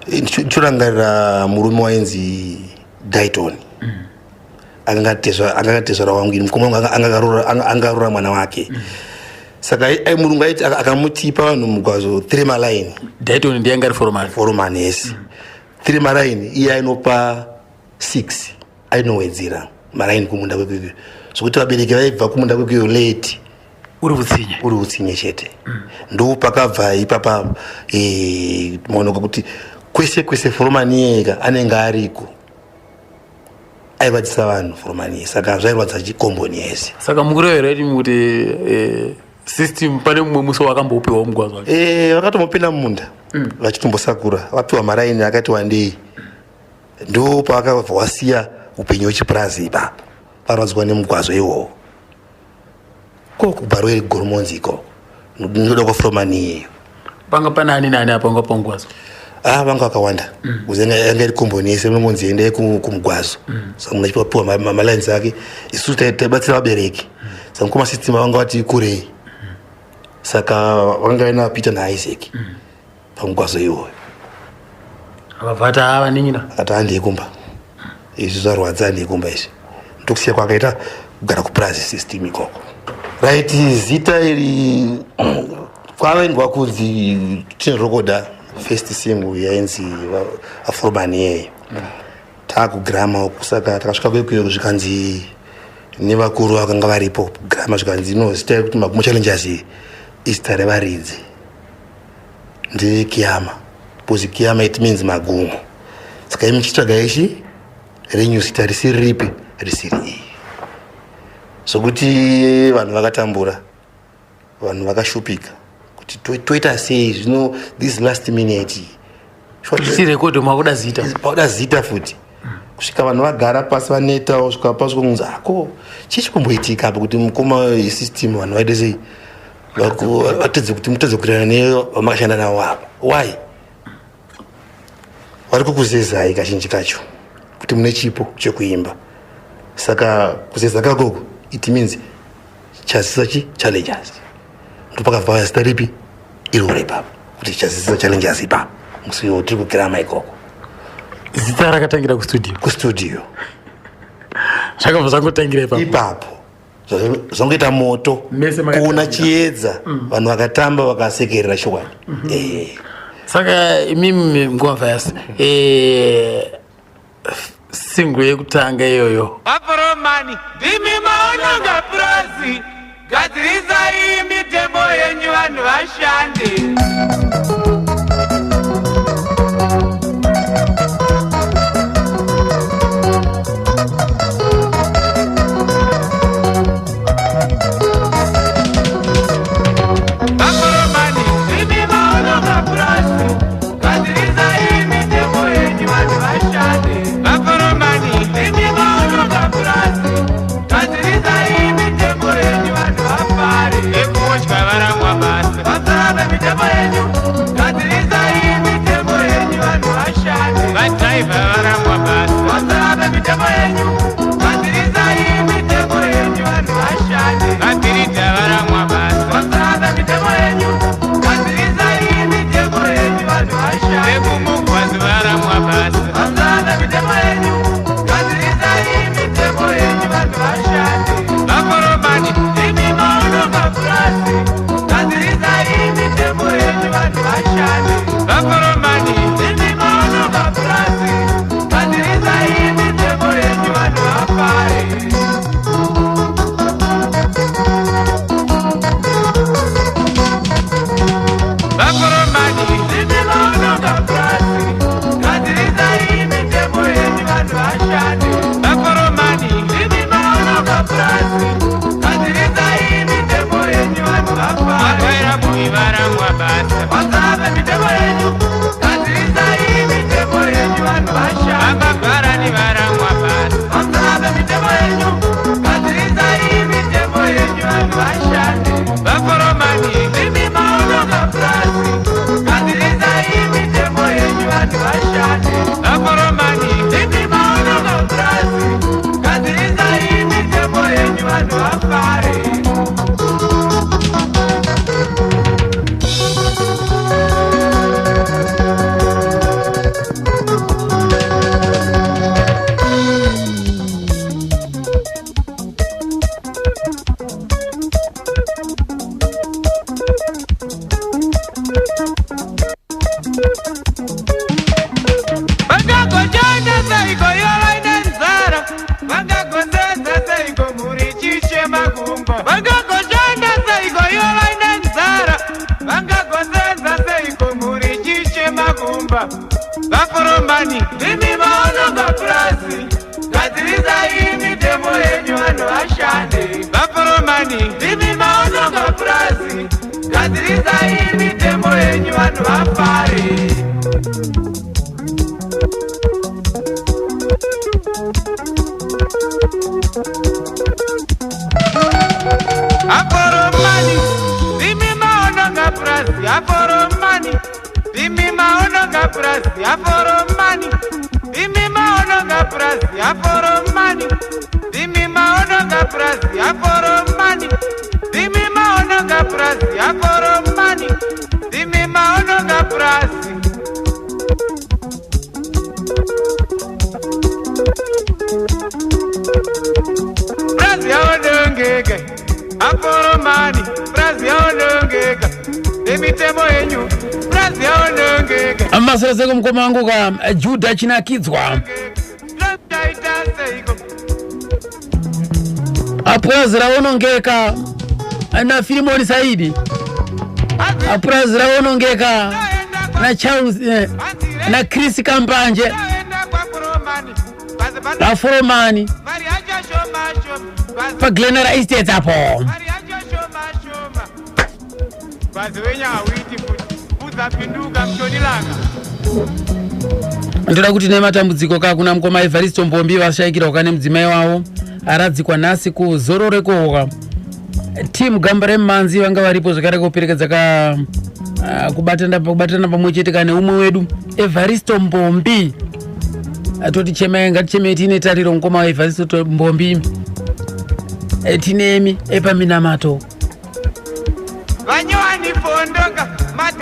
ndichorangarira murume wainzi Dayton angatezvara wangu mukoma angarura mwana wake saka murungu aiti akamutipa vanhu mugwazo 3 malaini Dayton ndiyanga ari foromani yes 3 malaini iye ainopa 6 ainowedzera maraini kumunda kwekweyo zvokuti vabereki vaibva kumunda kwekweyo late uri utsinye chete ndo pakabva ipapa maoneka kuti kwese foromani yega anenge ariko aivadzisa vanhu foromani saka zvairwadza chikomboni yese saka mukurevera iti kuti system pane mumwe muso wakambopiwa mugwazo wake vakatomupinda mumunda vachitombosakura vapiwa maraini akati wandei ndo pavakabva wasiya upenyu hwechipurazi ipapo parwadzwa nemugwazo iwowo kubva rweri goromonzi iko ndoda kwafuromani iyeyo panga pana ani nani apa ngapa mugwazo vanga vakawanda kuzenge yanga iri komboni yese munonzi endei kumugwazo saka munhu achipapiwa malines ake isusu taibatsira vabereki saka mukoma system vanga vati kurei saka vanga vaina Peter naIsaac pamugwazo iwoyo akabva ati avanin'ina akati handei kumba izvi zvarwadza handei kumba izvi ndokusiya kwakaita kugara kupurazi system ikoko right zita iri kwavaindwa kunzi tinorekoda first single yainzi Wafromani yeyo takugrama kusaka takasvika kwekweyo zvikanzi nevakuru vakanga varipo grama zvikanzi no zita rekuti Magumo Challengers izita revaridzi ndekiyama because kiyama it means magumo saka imichitsvaga ichi renyu zita risiri ripi risiri iyi sokuti vanhu vakatambura vanhu vakashupika kuti toita sei zvino this last minute tirekodho makuda zita pauda zita futi kusvika vanhu vagara pasi vaneta usvika pasi kunzi ako chichikumboitika apa kuti mukoma yesystem vanhu vaite sei vatedze kuti mutedze kutirana neyo vamakashanda navo apa why vari kukuzezai kazhinji kacho kuti mune chipo chekuimba saka kuzeza kakoko it means chazisa Challengers ndopakabva zita ripi iroro ipapo kuti chazisa Challengers ipapo musiwo tiri kugirama ikoko zita rakatangira kustudio zvakabva zvangotangira ipapo zvongoita moto kuona chiedza vanhu vakatamba vakasekerera chokwadi saka imimi Nkoma Vice single yekutanga iyoyo Wafromani ndimi maonanga purazi gadzirisai mitemo yenyu vanhu vashande mitemo yenyu vashandi vaforomani ndimi maono kapurazi gadziridzai mitemo yenyu vanhu vapare vaforomani ndimi maono kapurazi gadziridzai mitemo yenyu vanhu vashandi vaforomani ndimi maono kapurazi gadziridzai mitemo yenyu vanhu vapare kuivarangwa basa vazave mitemo yenyu gadziridzai mitemo yenyu vanhu vashanda vangagara nivarangwa basa vazave mitemo yenyu gadziridzai mitemo yenyu vanhu vashandi vaforomani ndimi maono kapurazi gadziridzai mitemo yenyu vanhu vashandi vaforomani ndimi maono kapurazi gadziridzai mitemo yenyu vanhu vapare vaforomani ndimi maono kapurazi gadziridzai mitemo yenyu vanhu vashande vaforomani ndimi maono kapurazi gadziridzai mitemo yenyu vanhu vapare aforomani ndimi maono kapurazi aforomani ndimi maono kapurazi aforomani ndimi maono kapurazi aforomani ndimi maono kapurazi aforomani ndimi maono kapurazi aforomani ndimi maono kapurazi prazi yaonongeka aforomani prazi yaonongeka nemitemo yenyu prazi yaonongeka amaserezeko mukoma wangu ka Juda chinakidzwa apurazi raonongeka na Filimoni Saidi apurazi raonongeka na Charles na Chris Kampanje vaforomani pa Glenera Estate apo ndoda kuti nematambudziko kakuna mukoma Evaristo Mbombi vashayikira ukane mudzimai wavo aradzikwa nhasi kuzororekoka timu Gambare Manzi vanga varipo zvakare kuperekedza ka kubatana pamwe chete kane umwe wedu Evaristo Mbombi atoti chemai ngatichemei tine tariro mukoma wa Evaristo Mbombi tinemi epaminamato vanyowani pondoka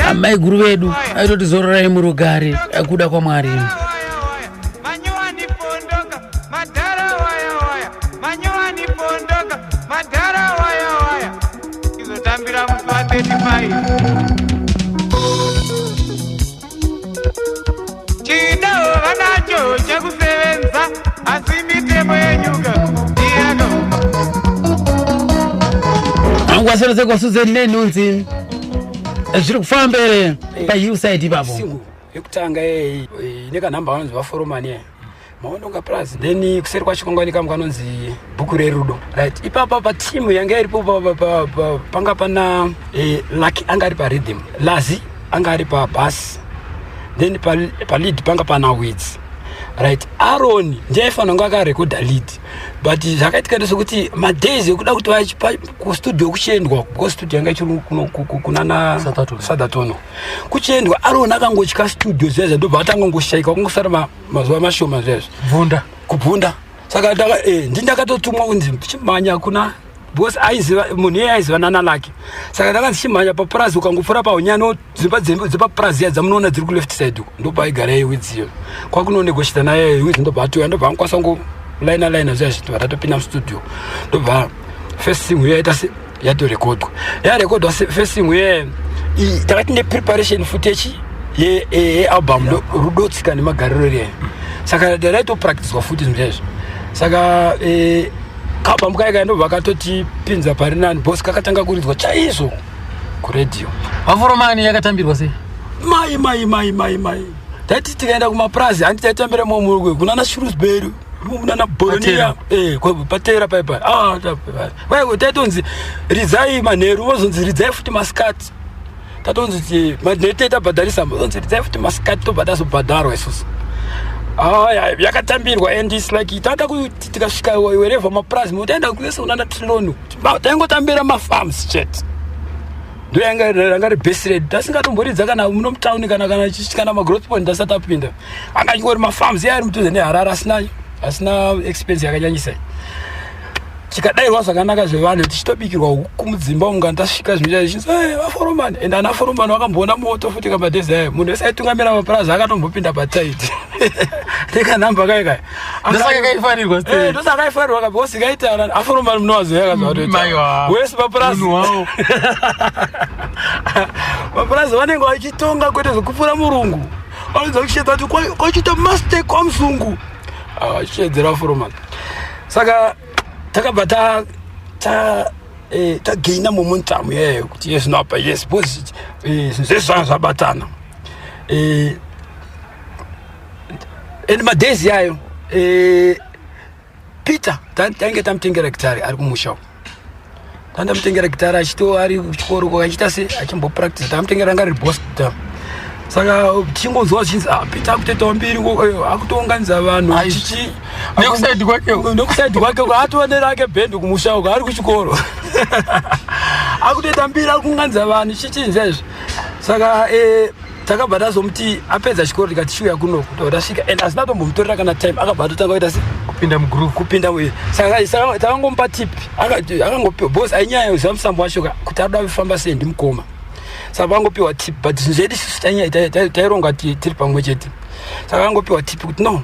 amai guru vedu aitoti zororai murugare akuda kwa Mwari manyowani pondoka madhara waya waya manyowani pondoka madhara waya waya izotambira musi wa 35 chidawo vanacho chekusevenza asi mitemo yenyuka iyakauma angwasereze kwasuzeni nenhunzi zviri kufamba ere pahillside ipapo yekutanga nekanhamba vanonzi vaforomani maononga plus then kuseri kwachikwangwani kamwe kanonzi bhuku rerudo right ipapa patimu yanga iripo panga pana Lucky anga ari parhythm Lazi anga ari pabasi then palead panga pana Wits right Aaron ndiye aifanira kunge akarekodha lead but zvakaitika ndezvekuti madays ekuda kuti kustudio kuchiendwa kustudio yanga ichiri kunana Sadatono kuchiendwa Aaron akangotya studio zvezvo ndobva atangongoshaika kungosara mazuva mashoma zvezvo kubvunda saka ndindakatotumwa kunzi chimhanya kuna because aiziva munhu iye aiziva nana Lucky saka ndakanzi chimhanya papurazi ukangopfuura paunyano dzimba dzepapurazi iya dzamunoona dziri kuleft side uko ndobva aigara yewidziyo kwakunonegosita naye widzi ndobva atoya ndobva angokwanisa ngolaina zvezvo vatopinda mustudio ndobva first thing uye yaita yatorekodwa yarekodwa first thing uye takati nepreparation footage yealbum rudotsika nemagariro rei saka raitopracticwa futi zvinhu izvo saka album kaikai ndobva katotipinza pari nani bos kakatanga kuridzwa chaizvo kuredio. Vaforomani yakatambirwa sei? mai taiti tikaenda kumaprazi handi taitambira momurwe kunana shrewsbury munana boronia patera paipa taitonzi ridzai manheru vozonzi ridzai futi masikati tatonzi netaibhadharisa zonzi ridzai futi masikati tobva tazobhadharwa isusu yakatambirwa and is like tata kuti tikasvika wherever maprazi taenda kuesa kunana trilonu taingotambira mafarms chet ndo ranga ribest red tasingatomboridza kana muno mutauni kana magrowth point tasati apinda anga ingori mafarms yaari mudhuze neharara asina expense yakanyanyisa chikadaiwa zvakanaka zvevanhu tichitobikirwa huku kumudzimba unga ndasvika zvinhu vaforomani and ana foromani vakamboona moto futi kamadhezi ayo munhu wese aitungamira mapurazi akatombopinda pataiti nekanhamba kaikai ndosakaifanirwa kabosi kaita aforomani munowazoyakazwawese mapurazi mapurazi vanenge vachitonga kwete zvekupfura murungu vanonza kuchedza kuti kwachiita mastake wamuzungu achiedzera aforomani saka takabva tageina momentum yeyo kuti yes noapa yes because zvinhu zvezvanga zvabatana and madhezi yayo Peter tainge tamutengera gitari ari kumusha tandamutengera gitari achito ari kuchikoro kwaachita se achimbopractice tamutengera anga riri boss guitar saka tichingonzwa zvinzi Peter akutoitawo mbiri akutounganidza vanhu nekusaidi kwake atoonera ake bhendi kumusha uko ari kuchikoro akutoita mbiri ari kuunganidza vanhu chichinzvezvo saka takabva tazomuti apedza chikoro tikatichiuya kunoku tobva tasvika and asina tombomutorera kana time akabva atotanga kuita se kupinda saka takangomupa tipi akangopiwa bos ainyaya kuziva musambo wacho kuti adoda kufamba sei ndimukoma saka vangopiwa tip but zvinhu zvedu isusu taironga tiri pamwe chete saka vangopiwa tip kuti no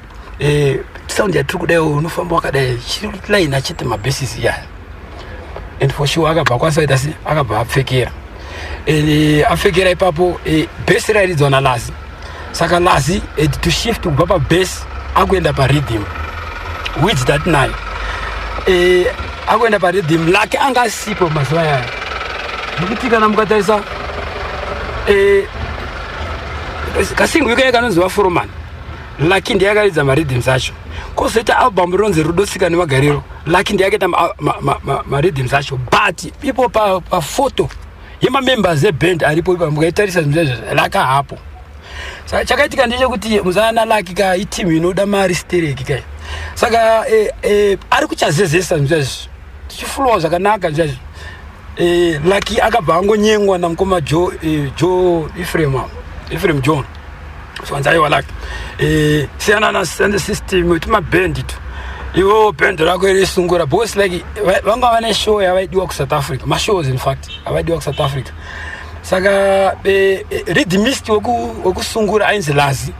saundi yatiri kudai unofamba wakadai chiri kutilaina chete mabasis iya and for sure akabva kwasaita se akabva apfekera apfekera ipapo base rairidzwa nalazi saka lazi to shift kubva pabase akuenda parhythm which that nayo akuenda parhythm lake anga asipo mazuva yayo nokuti kana mukatarisa kasingu ika yakanonzi vaforomani laki ndiye akaridza marhythms acho kozoita album rinonzi rudotsika nemagariro laki ndiye akaita marhythms acho but ipo pafoto yemamembers eband aripo ipa mukaitarisa zvinhu zvezvo laka hapo saka chakaitika ndechekuti muzana laki ka itimu inoda mari stereki kai saka ari kuchazezesa zvinhu zvezvo tichiflowa zvakanaka zvezvo laki akabva angonyengwa namukoma joe Ephraim John swanzaiwa laki siyana na system kuti mabhendi tu iwo bhendi rako irisungura because like vanga vane show yavaidiwa kusouth africa mashows in fact avaidiwa kusouth africa saka rhythmist wekusungura ainzi lazi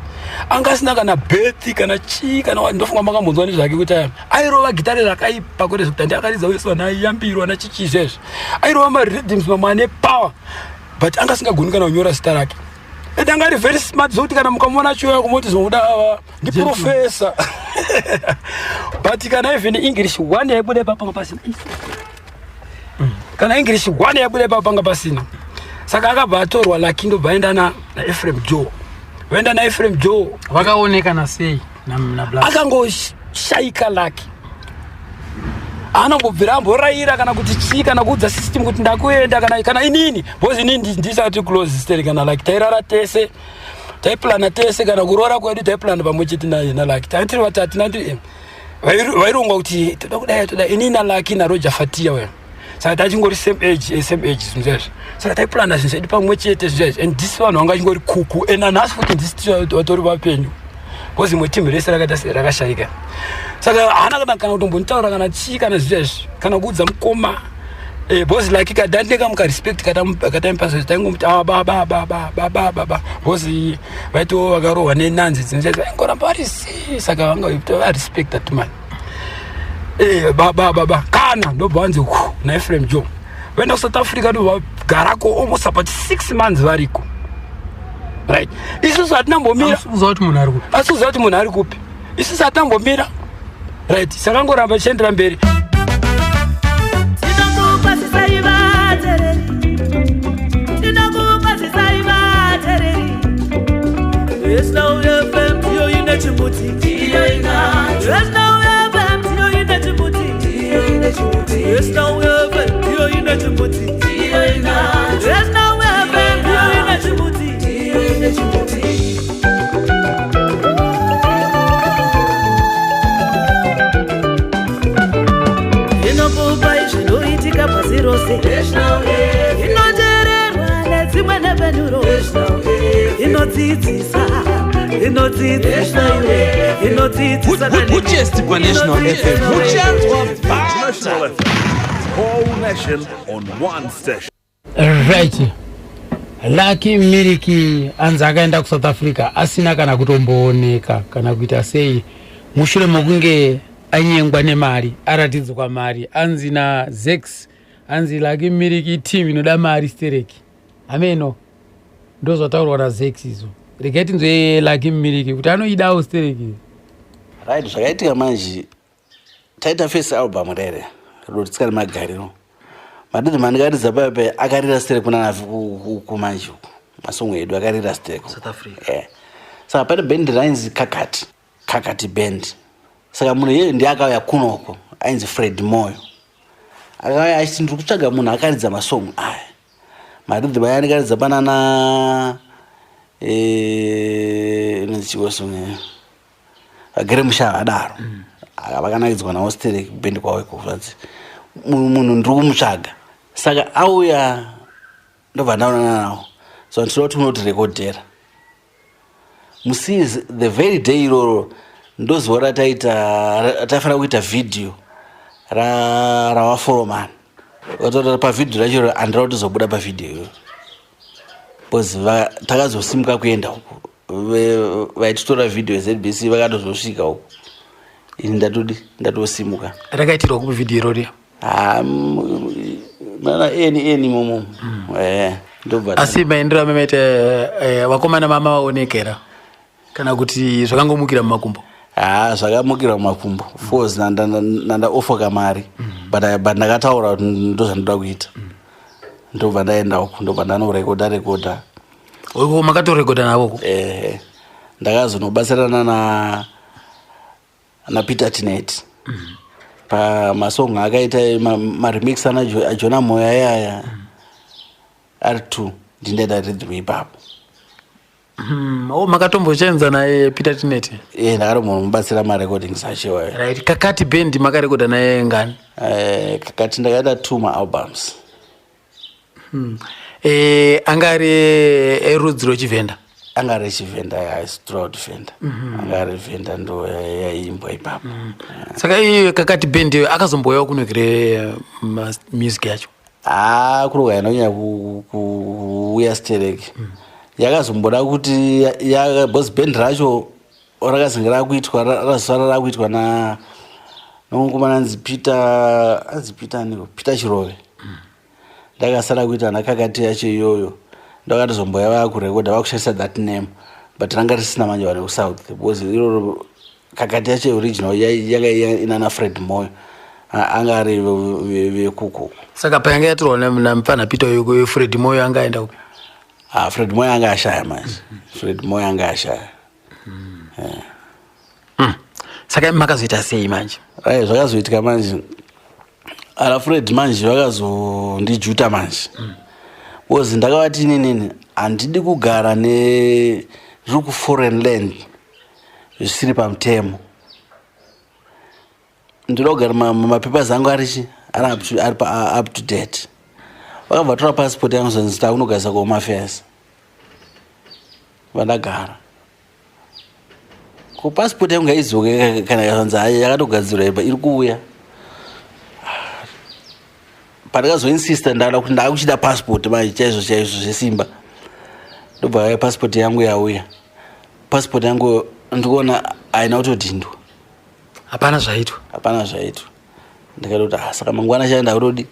anga asina kana bethi kana chii kana ndofunga makambonzwa nezvake kuti airova gitari rakaipa kwete zvekuti ndiakaridza wese vanhu aiyambirwa nachichi zvezvo airova marhythms mamwe ane power but anga asingagoni kana kunyora zita rake and anga ari very smart zokuti kana mukamona chiuya kumoti zvokuda ndiprofesa but kana even english 1 yaibuda ipapanga pasina kana english 1 yaibuda ipapanga pasina saka akabva atorwa laki ndobva aenda naEphraim Joe vaenda naEphraim Joe vakaonekana sei akangoshaika laki anangobvira amborayira kana kuti chii kana kuudza system kuti ndakuenda kana inini bhozi inini ndisati close steri kana laki tairara tese taiplana tese kana kuroora kwedu taiplana pamwe chete nalaki taitiri vatatu nandi vairongwa kuti toda inini nalaki naRoger Fatia wewe saka tachingori same age zvinhu zvezvo saka taiplana zvinhu zvedu pamwe chete zvinhu zvezvo and ndisi vanhu vanga chingori kuku and anhasi futi ndisi vatori vapenyu bhozi imwe timu rese rakaita rakashayika saka hana kana kutombonitaura kana chii kana zvezvo kana kuudza mukoma bhozi laki kadandeka mukarespect kataimupaso taingomuti baba bhozi vaitowo vakarohwa nenanzi dzinhu zvezvo vaingoramba varisi saka vanga varespecta tumani baba kana ndobva vanzi naEphraim Joe vaenda kuSouth Africa ndovagarako almost about 6 months variko, right? Isusu hatinambomira, Asikuziva kuti munhu ari kupi. asikuziva kuti munhu ari kupi, isusu hatinambomira, right? Saka ngoramba tichiendera mberi. Uchesti kwa National FM. National FM. Whole nation on one station. Right. Lucky Miliki anzi akaenda kuSouth Africa asina kana kutombooneka kana kuita sei mushure mokunge anyengwa nemari aratidzwa mari anzi na Zex anzi Lucky Miliki team inoda mari stereki ameno ndozvataurwa naZex izvo regai tinzwe Lucky Miliki kuti anoidawo stereki. Right, zvakaitika manje taita first album rere rotsikana magariro madhidhi mandikaridza pape akarira stereki kuna nafu kumanje masongo edu akarira stereki South Africa. Saka pane band rainzi kakati band. Saka munhu iye ndiye akauya kunoko ainzi Fred Moyo akauya achiti ndiri kutsvaga munhu akaridza masongo aya madhidhi vaya andikaridza panana inonzi chiwosonge agere mushava adaro vakanakidzwa nawo stereki band kwaweko zvanzi munhu ndiri kumutsvaga. Saka auya ndobva ndaonana nawo so ndinoti unotirekodhera musizi the very day iroro ndoziva tafanira kuita vhidhiyo ravaforomani vatota pavhidhiyo racho handira kutizobuda pavhidhiyo iyoyo bcause takazosimuka kuenda uku vaititora vhidhiyo ZBC vakatozosvika uku ini ndatosimuka. Rakaitirwa kupi vhidhiyo irori? Mana eni momo ndobva asi maendero amemaita vakomana mama vaonekera kana kuti zvakangomukira mumakumbo? Zvakamukira mumakumbo force nandaofoka mari but ndakataura kuti ndozvandoda kuita ndobva ndaenda uku ndobva ndanorekodha uko makatorekodha navoko? Ndakazonobatsirana na Peter Tinet pamasongo akaita maremix ajona moya yaya ari 2 ndindaida rhythm ipapo. Makatombochenza naye Peter Tinet? Ndakatombomubatsira marecordings acho. Right. Kakati band makarekodha naye ngani? Kakati ndakaita 2 maalbums. Angari erudzi rwechivenda? Angari chivenda Stroud Venda. Angari Venda ndo yaimbwa ipapo. Saka iye Kakati band akazomboyawo kunogere music yacho? Kuroka inonyanya kuuya stereki. Yakazomboda kuti boss band racho rakazinge rakuitwa razara rakuitwa na nomukomana anzi Peter Chirove. Ndakasara kuita naKakati yacho iyoyo ndakatozomboya vakurekodha vakushandisa that name but ranga risina manje vari kuSouth because iroro Kakati yacho original yanga inana Fred Moyo anga ari vekuko. Saka payanga yatirwa namupana Peter yuko Fred Moyo anga aenda kupi? Fred Moyo anga ashaya manje. Fred Moyo anga ashaya. Saka makazoita sei manje? Zvakazoitika manje ala Fred manje vakazondijuta manje because ndakavati inini handidi kugara riri kuforeign land zvisiri pamutemo. Ndinoda kugara mapapers angu ari up to date. Vakabva tora passport yangu zonzi takunogadzisa kuHome Affairs vandagara ko passport yangu haizoke kana yakazonzi hai yakatogadzirwa iri kuuya. Pandakazoinsista ndada kuti ndakuchida passport manje chaizvo zvesimba ndobva passport yangu yauya. Passport yangu ndikuona haina kutodhindwa. Hapana zvaitwa? Hapana zvaitwa. Ndikatoti saka mangwana chaenda kutodi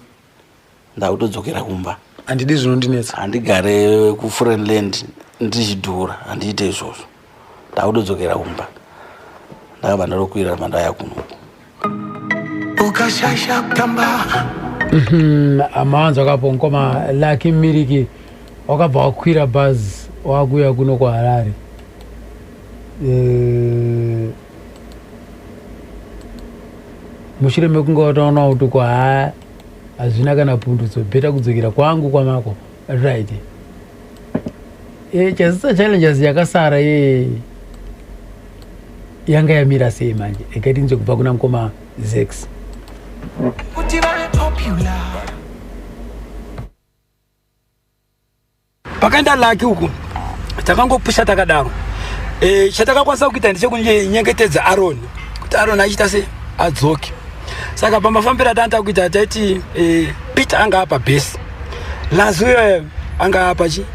ndakutodzokera kumba. Handidi zvinondinetsa. Handigare kuFriendland ndichidhura, handiite izvozvo. Ndakutodzokera kumba. Ndakabva ndarokwira mandaya kuno. ukashasha kutamba Amawanzo akapongoma Lucky Miriki wakabva wakwira bhazi wakuya kuno kuHarare. Mushure mekunge wataona kuti kwa hazvina kana pundutso bheta kudzokera kwangu kwamako right. Chasisa challenges yakasara yanga yamira sei manje ikatinze kubva kuna mukoma Zex. kuti vave popular pakaenda Lucky uku takangopusha takadaro chatakakwanisa kuita ndechekunyengetedza Aaron kuti Aaron achiita se adzoke. Saka pamafambiro atanta kuita taiti Peter anga apa base Lazuyo anga apa chi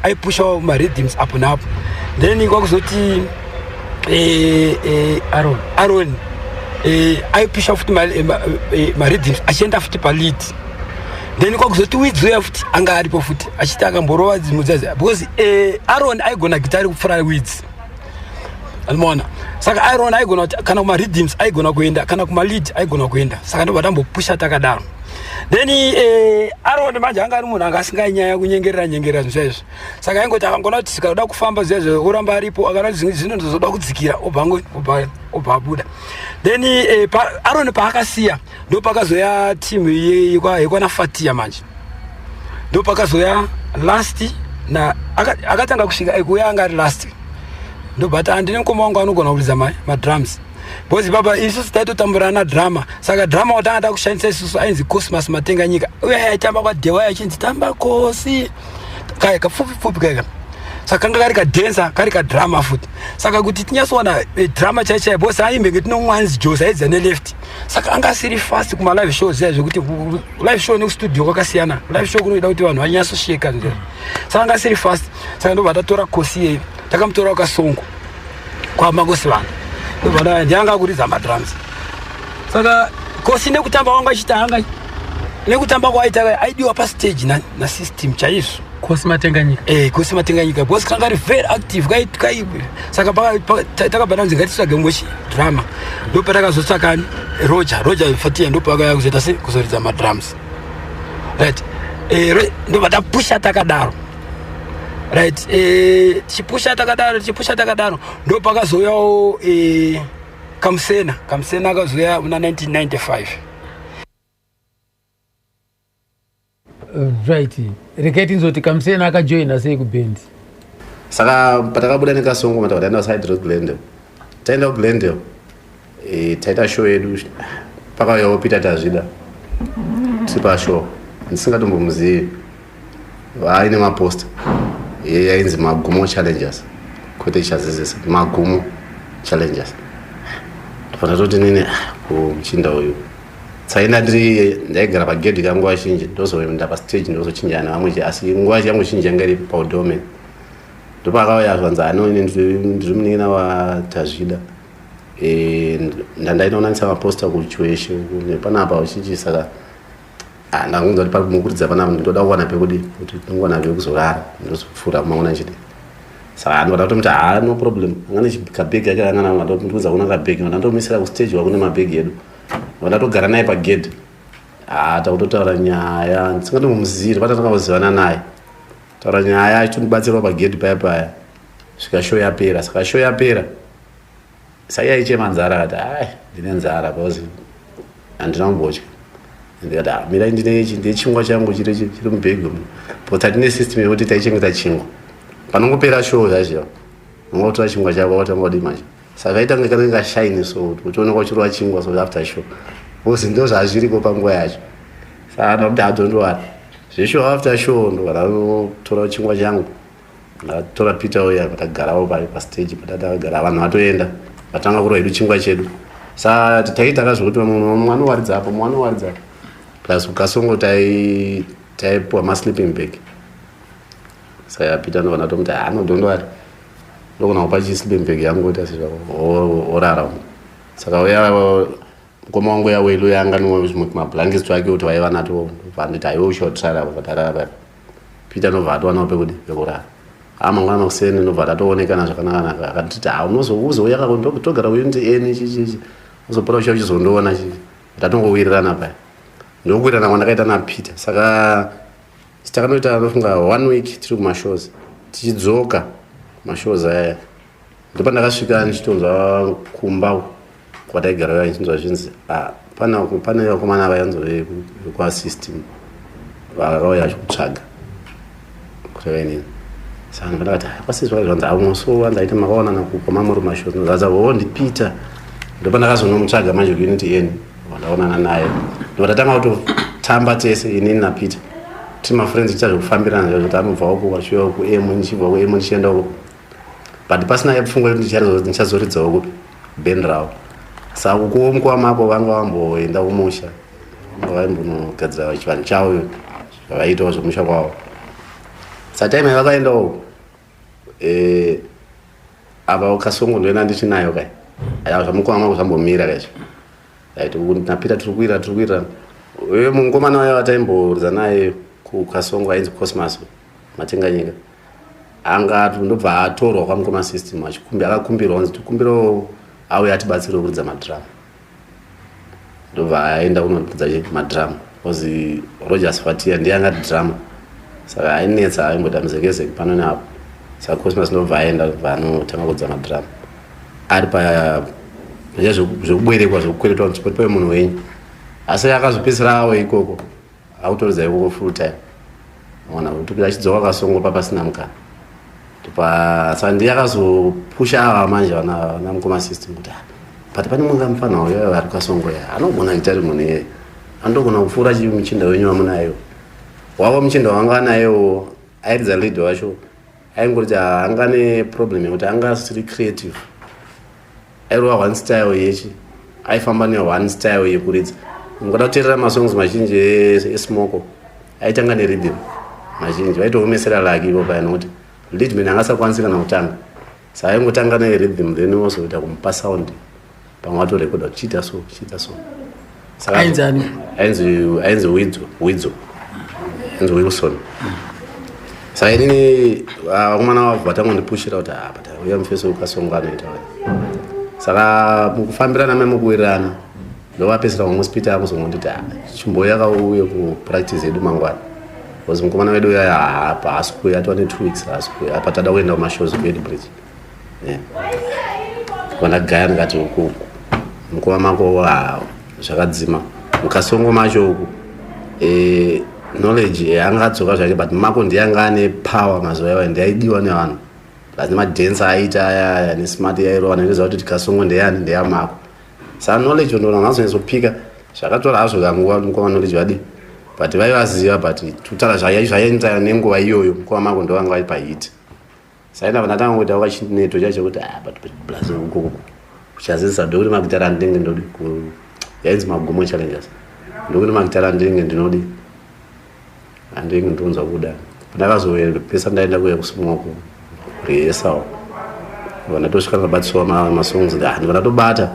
aipusha marhythms apo napo then kwakuzoti Aaron aipusha futi marhythms achienda futi palead then kwakuzoti Widzuya futi anga aripo futi achiti akamborova dzimudzazi because Aaron aigona gitari kupfura Widz almona. Saka Aaron aigona kana kuma rhythms aigona kuenda kana kuma lead aigona kuenda. Saka ndo batambopusha takadaro. Then Aaron manje anga ari munhu anga asinganyanya kunyengerera zvizvo. Saka ingoti akangona kuti sika uda kufamba zvizvo uramba aripo akana zvino ndozoda kudzikira obva buda. Then Aaron paakasiya ndo pakazoya team yekwana Fatia manje. Ndo pakazoya last na akatanga kusvika ekuya anga ari last. Ndo but andine mukoma wangu anogona kuridza madrums because baba isusu taitotamburana drama. Saka drama watanga kushandisa isusu ainzi Cosmas Matenganyika uye aitamba kwaDhewa achinzi tamba kosi kaya kafupi kaya. Saka kanga kari kadensa kari kadrama futi. Saka kuti tinyasoona drama chaichai bosi aimbe kuti nomwanzi Jose aidza neleft. Saka anga asiri fast kuma live shows yazvo kuti live show nekustudio kwakasiyana. Live show kunoita kuti vanhu vanyasosheka nje. Saka anga asiri fast. Saka ndo vatatora kosi yeye takamutora ukasongo kwa magosi vanhu ndobada ndanga kuridza madrums. Saka kosi nekutamba wanga chitanga nekutamba kwaita aidiwa pa stage na system chaizvo Kosi Matenganyika. Kosi Matenganyika boss kanga ari very active kai. Saka takabana nzingatitsvage mwechi drama ndo patakazotsvaka Roger Fatia ndo pakaya kuzoita se kuzoridza madrums right. Ndo vatapusha takadaro right. Chipusha takadaro ndo pakazoyawo Kamsena akazoya una 1995 right. Reketi nzoti Kamsena akajoina sei kuband. Saka patakabuda nekasongo mata wataenda side road Glendale. Taenda Glendale taita show yedu pakayawo Peter Tazvida tipa show ndisingatombomuzivi vaine maposter yainzi Magumo Challengers kwete chazezesa Magumo Challengers. Ndofana toti nini kumuchinda uyu tsaina ndaigara pagedhi kanguva zhinji ndozoenda pastage ndozochinjana vamwe asi nguva yangu zhinji yanga iri paudome. Ndopakauya zvanzi anoni ndiri munin'ina waTazvida ndainoonanisa maposter kuchiweshe nepanapa uchinji. Saka ndakunza kuti pamukuridza panapa ndoda kuwana pekudi kuti ndingowana pekuzorara ndozopfuura kumaona chidi. Saka ndoda kutomuti no problem ngane chikabhegi yake angana ndokuudza kuna kabhegi ndandomisira kustage wakune mabhegi edu ndatogara naye pagedhi takutotaura nyaya ndisingatomuziviri patatakauzivana naye taura nyaya ichondibatsirwa pagedhi paya svika show yapera. Saka show yapera saiaichema nzara akati ndine nzara because handina kumbotya ndikati mirai ndine chingwa changu chiri mubhegi but hatine system yekuti taichengeta chingwa panongopera show zazhiva ungotora chingwa chako watanga kudi manje. Saka itanga kanenge shine so utoonekwa chirwa chingwa so after show because ndo zvazviriko panguva yacho. Saka ndakuti adondowara zveshow after show ndotora chingwa changu ndatora Peter uya patagarawo pastage patakagara vanhu vatoenda vatanga kurwa hedu chingwa chedu. Saka taitaka zvokuti mwana waridzapo plus ukasongo taipuwa masleeping bag. Saka Peter ndovana tomuti anodondowari ndokona kupa chisleeping bag yangu kuti orara. Saka uya mukoma wangu yawelo yanganiwa mablankets wake kuti vaiva nato vanditi aiwe ushotrara vatarara Peter nobva atowana pekuti pekurara amangwana makuseni nobva tatoonekana zvakanaka akatiti unozouya togara uniti eni chichichi uzopora ucha uchizondoona chichi tatongowirirana paya ndokuwirirana kwandakaita naPeter saka takanoita anofunga 1 week tiri kumashows tichidzoka mashows aya ndipo ndakasvika ndichitonzwa kumba kwataigara ndichinzwa zvinzi pane vakomana vayanzo vekuasystem vakauya vachikutsvaga kuti vainini saka ndakati kwasizwa zvanzi amuso ndaita makaonana kupamamuri mashows ndaza ndiPeter ndipo ndakazonomutsvaga manje kuunity eni wandaonana naye ndipo tatanga kutotamba tese inini naPeter tiri mafriends tichazokufambirana kuti anobva uko vachiuya uku ndichibva ku ndichienda uko but pasina yapfungwa kuti ndichazoridzawo kupi band ravo saka kukuwo mukwamapo vanga vamboenda kumusha vaimbonogadzira chivanhu chavo zvavaitawo zvomusha kwavo sataime vakaendawo apa Kasongo ndoenda ndichinayo kai aya zvamukwama zvambomira kaizvo aiti naPeter tiri kuwirira uye mukomana wayo ataimboridza naye kuKasongo ainzi Cosmas Matenganyika anga ndobva atorwa kwamukoma system akakumbirwa kunzi tikumbirawo auye atibatsire kuridza madrum ndobva aenda kunoridza madrum ozi Rogers Fatia ndiye angati drama saka ainetsa aimbota muzekeze pano neapo saka Cosmas ndobva aenda vanotanga kuridza madrum ari pa zvekubwerekwa zvekukweretwa kuti pari munhu wenyu asi akazopedzisira awo ikoko autoridza ikoko full time ona kuti achidzoka Kasongo papasina mukana saka ndiye akazopusha ava manje vana mukoma system kuti but pane munga mufana uyo ari Kasongo ya anogona kuita ari munhu iyeye andogona kupfuura muchinda wenyu wamunayo wavo muchinda wanga nayo airidza lead wacho aingoti anga neproblem yekuti anga asiri creative airova one style yechi aifamba ne1 style yekuridza ngoda kuteerera masongs mazhinji esmoko aitanga nerhythm mazhinji vaitoomesera laki ipo paya nokuti leadman angasakwanisi kana kutanga saka aingotanga nerhythm then ozoita kumupa sound pamwe atorekodha kuti chiita so saka ainzi Wilson saka inini vakomana vavo vatangondipushira kuti uya mufeso weKasongo anoita saka mukufambirana memukuwirirana ndovapesera wamusi Peter akuzongonditi chimboyo yakauye kupractice yedu mangwana because mukomana wedu uya haasikuyi atova ne2 weeks haasikuyi apa tada kuenda kumashows kuEdbridge kwandagaya ndikati ukuku mukoma mako zvakadzima muKasongo macho uku knowledge angadzoka zvake but mako ndiyanga ane power mazuva iwayo ndiyaidiwa nevanhu asi madance aita aya nesmart yairova ndoziva kuti Kasongo ndeyani ndeyamako saka knowledge ndona ngazonyazopika zvakatora hazvo kanguva mukoma knowledge vadi but vaivaziva but tutara zvaienda nenguva iyoyo mukoma mako ndovanga vari pahit saina vanatanga kuita wakachineto chacho kuti but plus ukoko kuchazisa ndokuti magitara ndenge ndodi yainzi magumo challenges ndokuti magitara ndenge ndinodi andenge ndonza kuda ndakazopesa ndaenda kuya kusmoko kurehesawo vanatosvika ndabatswa masongs ndivanatobata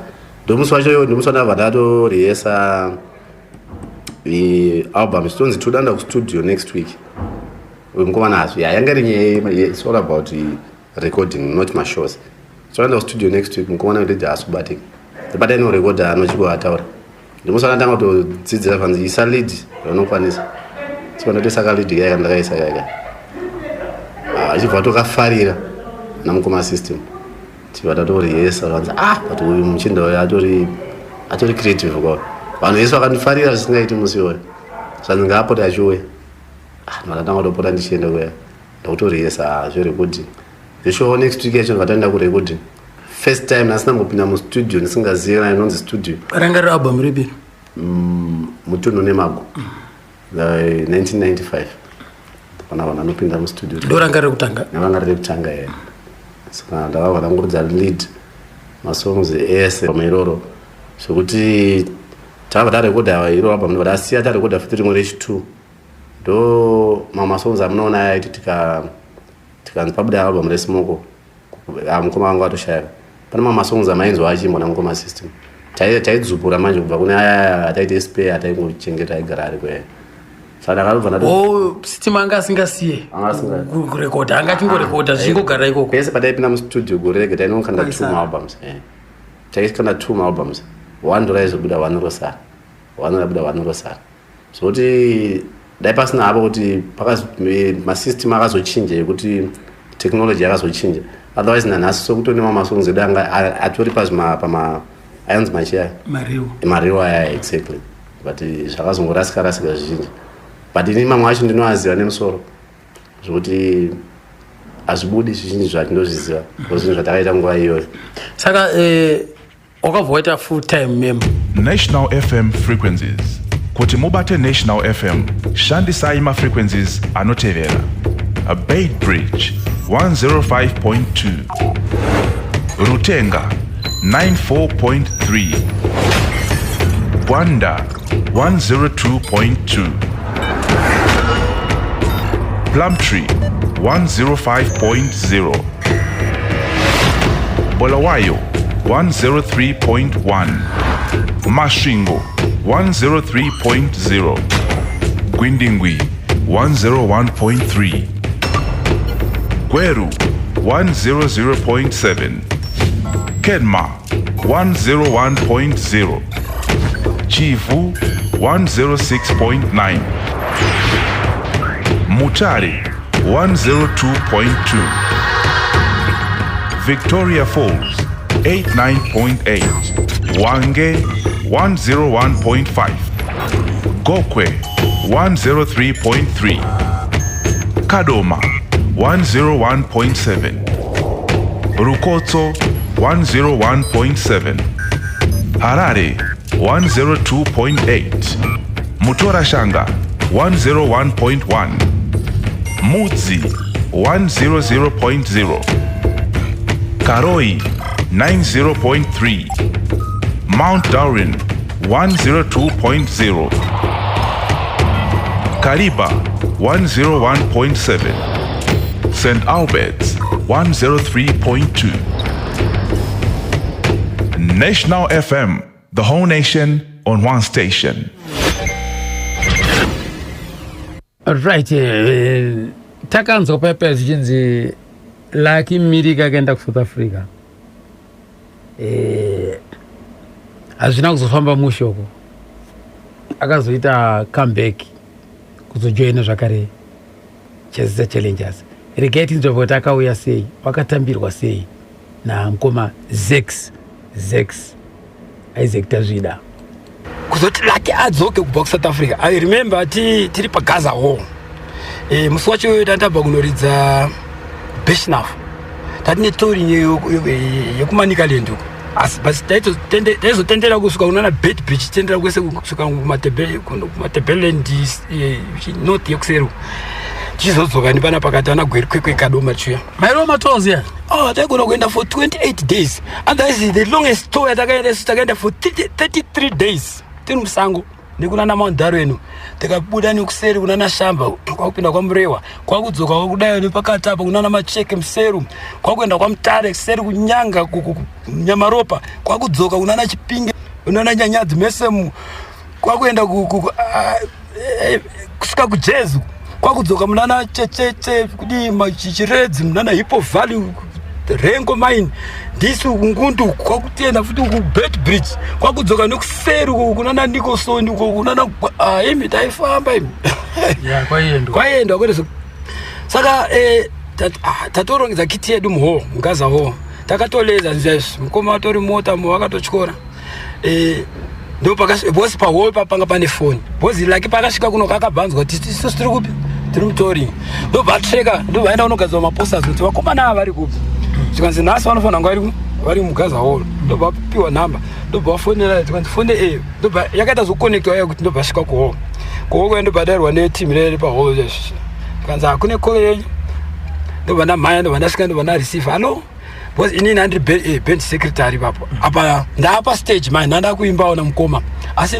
ndomusi wacho ndomusi wandabva ndatorehesa album sitonzi todaenda kustudio next week mukomana hazvo yanga iri it's all about recording not mashows todaenda kustudio next week mukomana wedu haasikubatika ndibata inorekodha anochibva ataura ndomusi wandatanga kutodzidzira vanzi isa lead vanokwanisa tikanotosaka lead yaya ndakaisa yaya achibva tokafarira namukoma system tibva tatorehesa vanzi but uyu muchinda uyo atori creative kwavo vanhu vese vakandifarira zvisingaiti musi iwoyo zvanzi ngaapota achiuya ndatanga kutopota ndichienda kuya ndakutorehesa zverecording zvishowo next week yacho vataenda kurecording first time nasina mbopinda mustudio ndisingaziva inonzi studio ranga riri album ripi mutunhu nemago 1995 pana vanhu vanopinda mustudio ndoranga riri kutanga navanga riri kutanga saka ndakabva ndangoridza lead masongs ese pamiroro zvokuti tabva tarekodha iro album ndobva tasiya tarekodha futi rimwe rechi2 ndo mamasongs amunoona aya aiti tikanzi pabuda album resmoko mukoma wangu atoshayira pane mamasongs amainzwa achimbwa namukoma system taidzupura manje kubva kune aya ataite spare ataingochengeta aigara ari kweyo saka akabva system anga asingasiye kurekodha anga achingorekodha zvichingogara ikoko pese pataipinda mustudio gore rega tainongokanda 2 albums taikanda 2 albums $1 izobuda $1 rosara zvokuti dai pasina apo kuti masystem akazochinja ekuti technology yakazochinja otherwise nanhasi sokutone mamasongs edu anga atori ainzi machia mariwa aya exactly but zvakazongorasika zvizhinji but ini mamwe acho ndinoaziva nemusoro zvokuti hazvibudi zvizhinji zvatindozviziva zvinhu zvatakaita nguva iyoyo saka wakabva waita full time member National FM frequencies. Kuti mubate National FM, shandisai ma-frequencies anotevera. A Bait Bridge 105.2, Rutenga 94.3, Gwanda 102.2, Plumtree 105.0, Bulawayo 103.1, Mashingo 103.0, Gwindingwi 101.3, Gweru 100.7, Kenma 101.0, Chivu 106.9, Mutare 102.2, Victoria Falls 89.8, Wange 101.5, Gokwe 103.3, Kadoma 101.7, Rukotso 101.7, Harare 102.8, Mutorashanga 101.1, Mudzi 100.0, Karoi 90.3, Mount Darwin 102.0, Kariba 101.7, St. Albert's 103.2. National FM, the whole nation on one station. Right, takanzwa pepe zvichinzi Lucky Mirika akaenda kuSouth Africa. Hazvina kuzofamba mushoko. Akazoita comeback kuzojoina zvakare Chelsea Challengers. Regai tinzwa kuti akauya sei, wakatambirwa sei namukoma Zex Isaac Tazvida. Kuzoti Lucky adzoke kubva kuSouth Africa. I remember tiri paGaza Hall. Musi wacho tandabva kunoridza Beshnaf. Tatine tori yekumanika lendo. Asi basi taizotendera kusvika kunana Bait Bridge tendera kwese kusvika kumatebeleland north yekusero. Chizodzoka ndipana pakati ana gweri kwekwe kadoma chuya. Mairo matolls ya. Taigona kuenda for 28 days. And that is the longest tour takaenda for 33 days. Tiri musango. Nekunana Mount Darwin. Takabuda nekuseri kunana Shamba, kwakupinda kwa Mrewa, kwakudzoka kwakudai nepakati apa kunana Macheke Mseru, kwakuenda kwa Mutare kuseri kunyanga Nyamaropa, kwakudzoka kunana Chipinge, kunana Nyanyadzi Mesemu, kwakuenda kusvika kuJezu, kwakudzoka munana Checheche kudima Chichiredzi, munana Hippo Valley, Rengo Mine, ndisu kungundu kwakutienda futi kuBait Bridge, kwakudzoka nekuseri kunana Nicholson kunana imi taifamba imi. Ya kwaenda kwaenda saka tatorongedza kiti yedu muho muGaza Hall takatoleza nzvezvi mukoma watori mota wakatotyora ndo bosi pahall papanga pane phone bosi Lucky pakasvika kuno kakabvanzwa kuti tisu tiri kupi tiri mutori ndo batreka ndo vaenda unogadzwa maposters kuti vakomana ava vari kupi zvikanzi nhasi vanofanira kunge vari muGaza Hall ndo vapiwa nhamba ndo vafonera tikanzi fone ndo yakaita zokonectwa yaya kuti ndo vasvika kuhall ndo badairwa netimu rere pahall kanzi hakune call yenyu ndo vana mhanya ndo vandasvika ndo vana receive hallo because inini handiri band secretary papo apa ndaapa stage manje ndanda kuimbawo namukoma asi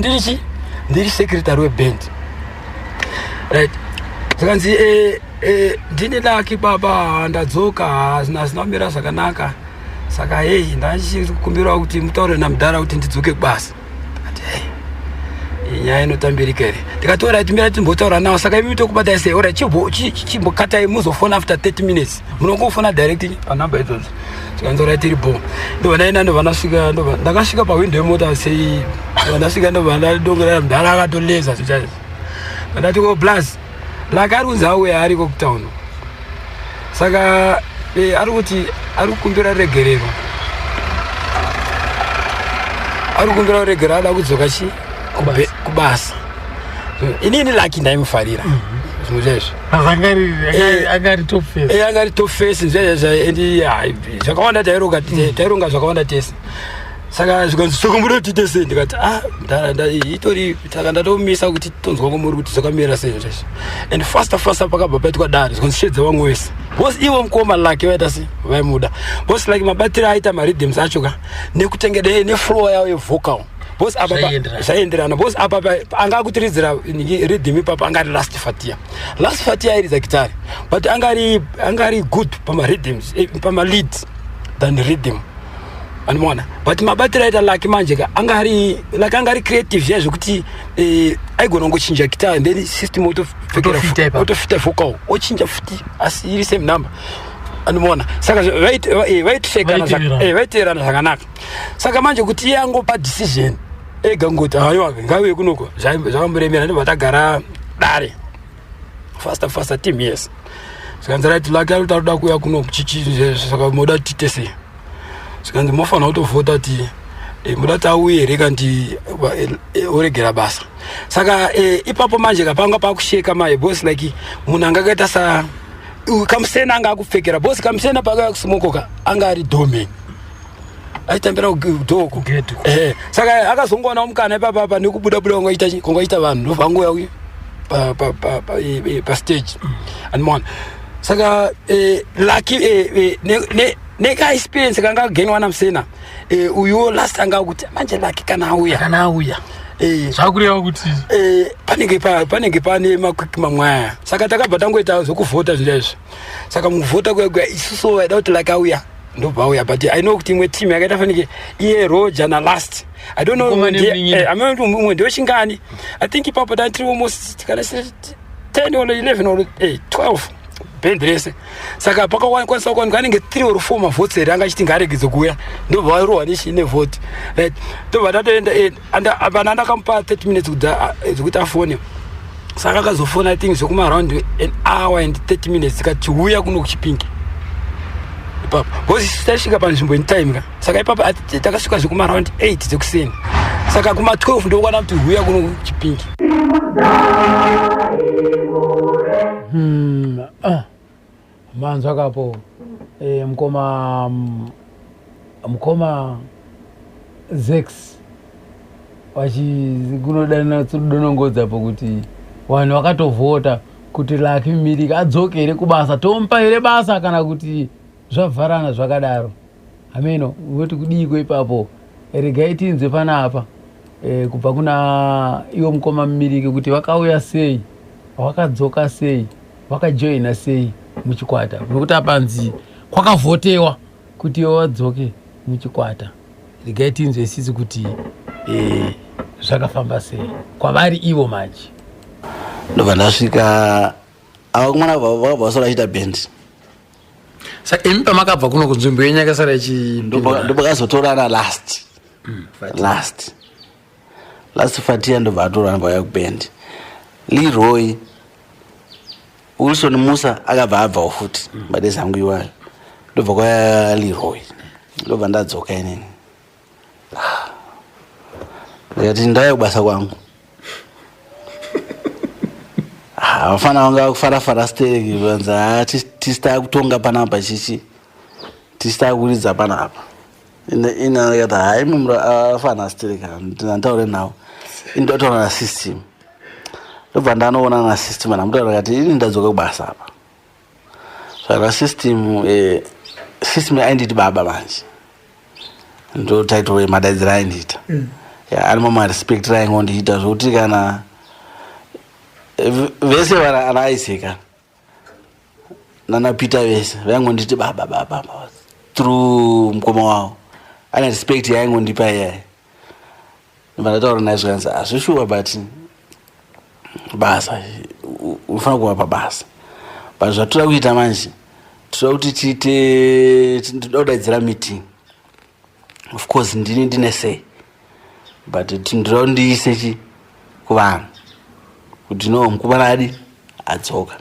ndiri secretary weband right tikanzi ndine Lucky baba ndadzoka hazina kumira zvakanaka saka hey ndachikumbirawo kuti mutaure namudhara kuti ndidzoke kubasa ati hey nyaya inotambirika here ndikatora ati mira timbotaura nawo saka imi tokubata sei ora chimbokatai muzofona after 30 minutes munongofona direct panamba idzodzo tikanzora tiri bo ndovandaina ndakasvika pawindo yemota sei ndasvika ndovandadongorera mudhara akatoleza zvichaizvo ndati ko plus like ari kunzi auya ariko kutauni saka ari kuti ari kukumbira regerero ada kudzoka kubasa inini laki ndaimufarira zvimwe zvaizvo angari top face zvakawanda taironga zvakawanda tese saka zvikanzi sokombura kuti tese ndikati itori saka ndatomisa kuti tonzwa kwamuri kuti zvakamira sei zveshe and faster pakabva paitwa dare zvikanzi shedza wamwe wese bos ivo mukoma lake vaita se vaimuda bos like mabatiri aita maridhims acho ka nekutengede neflow yawo yevocal bos apa zvaenderana bos apa anga kutiridzira rhythm ipapa angari last fatia iri zakitari but angari good pama rhythms pama lead than rhythm animona but mabatiri aita like manje ka angari creative zvezvo kuti aigona ngochinja guitar and then system autofita vocal ochinja futi asi iri same number animona saka vaiterana zvakanaka saka manje kuti iye angopa decision ega ngoti haiwa ngauye kunoko zvakamuremera ndobva tagara dare faster team yes zvikanzira kuti lake aritoda kuuya kuno saka moda titese zvikanzi mofanira kutovhota kuti muda tauye here kandi oregera basa saka ipapo manje kapanga pakusheka maye bosi like munhu angakaita sa kamusena anga akupfekera bosi kamusena pakauya kusimokoka anga ari domain aitambira kudhoko saka akazongoona mukana ipapapa nekubuda kungaita vanhu ndovangoya pastage animona saka lucky neka-experience kanga kagenwa namusena uyo last anga kuti manje lucky kana auya zvakureva kuti panenge pane makwiki mamwaya saka takabva tangoita zvokuvhota zvinezvo saka muvhota kwega isusu waida kuti like auya ndobva auya but I know kuti imwe team yakaita fanike iye Roger na last I don't know umwe ndochingani I think ipapo tiri almost kana 10 or 11 or 12 band rese saka pakakwanisa kuti kanenge 3 or 4 mavotes ere anga chiti ngaregedze kuuya ndobva airohwa nechine vote right ndobva tatoenda apana ndakamupa 30 minutes kuti afone saka akazofona I think zvekuma around an hour and 30 minutes tikati uya kuno kuchipingi ipapo bosi tasvika panzvimbo in time ka saka ipapo takasvika zvekuma around 8 dzekuseni saka kuma 12 ndokwana kuti uya kuno kuchipingi manzwa kapo mkoma Zex vachikunodonongodzapo kuti vanhu vakatovhota kuti Lucky Mmiriki adzokere kubasa tompa here basa kana kuti zvavharana zvakadaro ameno voti kudiko ipapo regai tinzwe panapa kubva kuna iwo mkoma Mmiriki kuti vakauya sei vakadzoka sei vakajoina sei muchikwata nokuti apanzi kwakavhotewa kuti iwo vadzoke muchikwata regai tinzwe isisi kuti zvakafamba sei kwavari ivo manje ndobva ndasvika avakumwana vakabva vasara vachiita band saka imi pamakabva kuno kunzvimbo yenyu yakasara ndopakazotorana last fatia ndobva atorana vauya kuband Leroy Wilson Musa akabva abvawo futi madezi angu iwayo ndobva kwaya Leroy ndobva ndadzoka inini ndikati ndauya kubasa kwangu vafana vanga kufarafara stereki vanza tisita kutonga panapa chichi tisita kuridza panapa ina kati hai mumro afana stereki ndinataure nawo indotaura na system ndobva ndanoona na system anamutaura kati ini ndadzoka kubasa apa saka system ainditi baba manje ndo title madaidzira aindita ari mamarespect raingondiita zvokuti kana vese ana Isaac nana Peter vese vaingonditi baba through mukoma wao ane respect yaingondipa iyaye ndataura naye zvikanzi hazvishuwa but basa unofanira kuvapa basa but zvatoda kuita manje toda kuti tinoda kudaidzira meeting. Of course ndine say but tinoda kundiise kuvanhu kuti no mukomana adi adzoka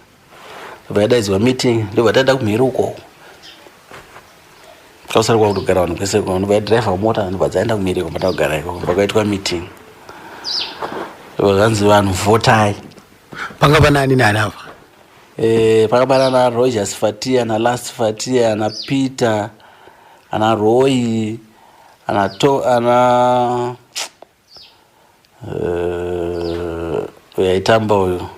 vadaidzwa meeting ndobva taenda kumhiri uko kausarikwa kutogara vanhu kwese vaidhiraivha mota ndobva dzaenda kumhiri kwamba takugara iko pakaitwa meeting ndobva zvanzi vanhu votai. Panga panani nani apa? Pakapana na Rogers Fatia na Last Fatia na Peter ana Roy ana yaitamba uyo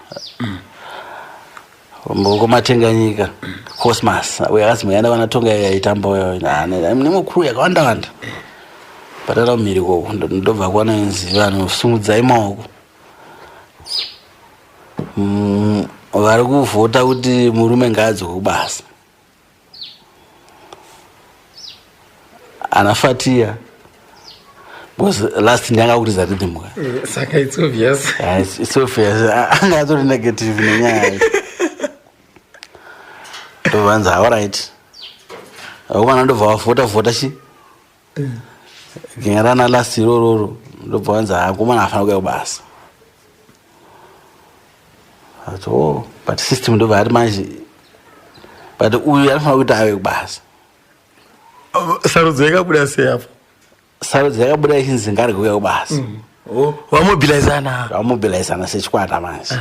mboko matenganyika Cosmas uyakazi muyanda vanatonga yaitamba uyo nemukuru yakawanda patara miri koko ndobva kuwana inzi vanhu sumudzai maoko vari kuvhota kuti murume ngaadzoke kubasa. Ana Fatia because last ndanga kuriza rhythm ka saka it's obvious. It's obvious anga atori negative nenyaya to vanza all right awana ndobva vhota chi ngerana last rororo ndobva vanza akomana afana kuya kubasa ato but system ndobva ari manje but uyu anofana kuti ave kubasa. Sarudzo yakabuda sei apo? Sarudzo yakabuda ichinzi ngari kuya kubasa. Wamobilizana sechikwata manje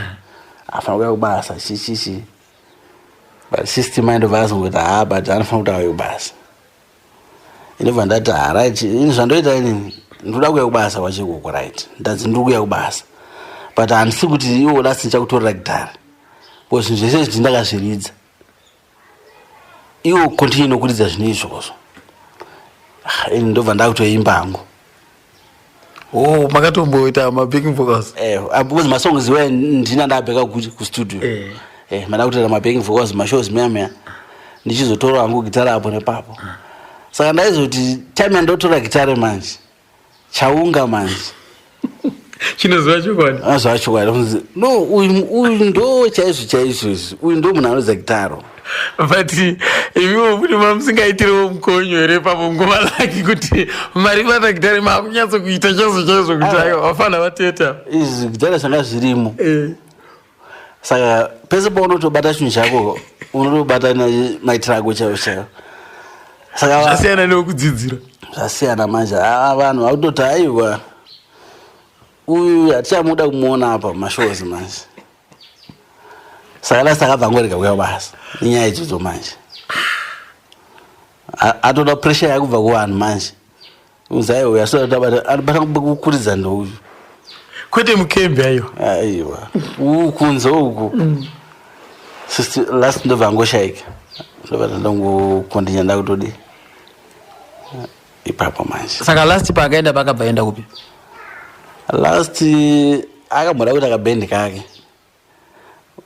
afana kuya kubasa chichichi but system ndobva azongoti but anofana kuti ave kubasa. Inobva ndati right ini zvandoita inini ndoda kuya kubasa kwachikoko right ndadzi ndiri kuya kubasa but handisi kuti iwo lasi ndichakutorera gitari because zvinhu zvese izvi ndakazviridza iwo continue nokuridza zvinhu izvozvo ini ndobva ndakutoimba hangu. Makatomboita mabacking vocals? Because masongs iwe ndina ndabheka kustudio manda kutoita mabacking vocals mashows meya ndichizotora hangu gitari apo nepapo saka ndaizoti time yandotora gitari manje chaunga manje chinozva chokwadi azva chokwadi no uyu ndo chaizvo uyu ndo munhu anoza gitaro but iviwo kuti mamusingaitiriwo mukonyo here papo ngoma laki kuti mari vana gitari makunyatso kuita chaizvo kuti aiwa vafana vateta izvi gitari zvanga zvirimo saka pese paunotobata chinhu chako unotobata maitirago chaivo saka zvasiyana nekudzidzira zvasiyana manje vanhu vakutoti aiwa uyu hatichamuda kumuona apa mashows manje saka lasi akabva angorega kuya basa inyaya idzodzo manje atoda pressure yakubva kuvanhu manje uzaiwa anobata kukuridza ndouyu kwete mukembe aiwa kunze uku lasi ndobva angoshaika ndobva ndongokondinya ndakutodi ipapo manje saka last paakaenda pakabva enda kupi? Last akamboda kuti akabendi kake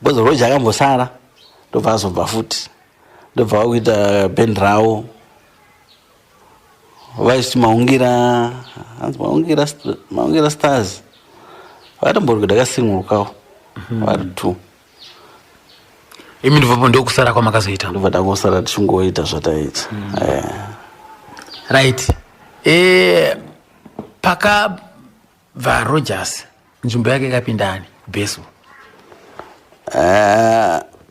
because Roger akambosara ndobva azobva futi ndobva akuita bendi rawo vaiti maungira stars vakatomborwa kuti akasingurukawo vari 2 imi ndobvapo ndokusara kwamakazoita? Ndobva tangosara tichingoita zvataita right. Pakabva Rogers nzvimbo yake ikapindani Besu?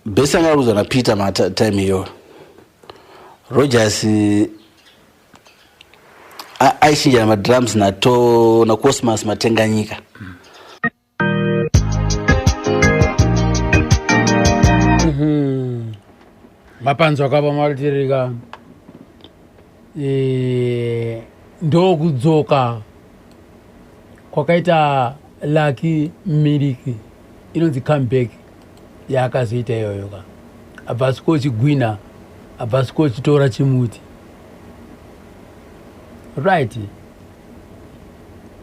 Besu angaruzwa naPeter matime iyoyo. Rogers aichinja madrums na Cosmas Matenganyika. Mapanzo akaba maritirika ndokudzoka kwakaita Lucky Miliki inonzi comeback yaakazoita iyoyo ka abva sikochigwina abva sikochitora chimuti right.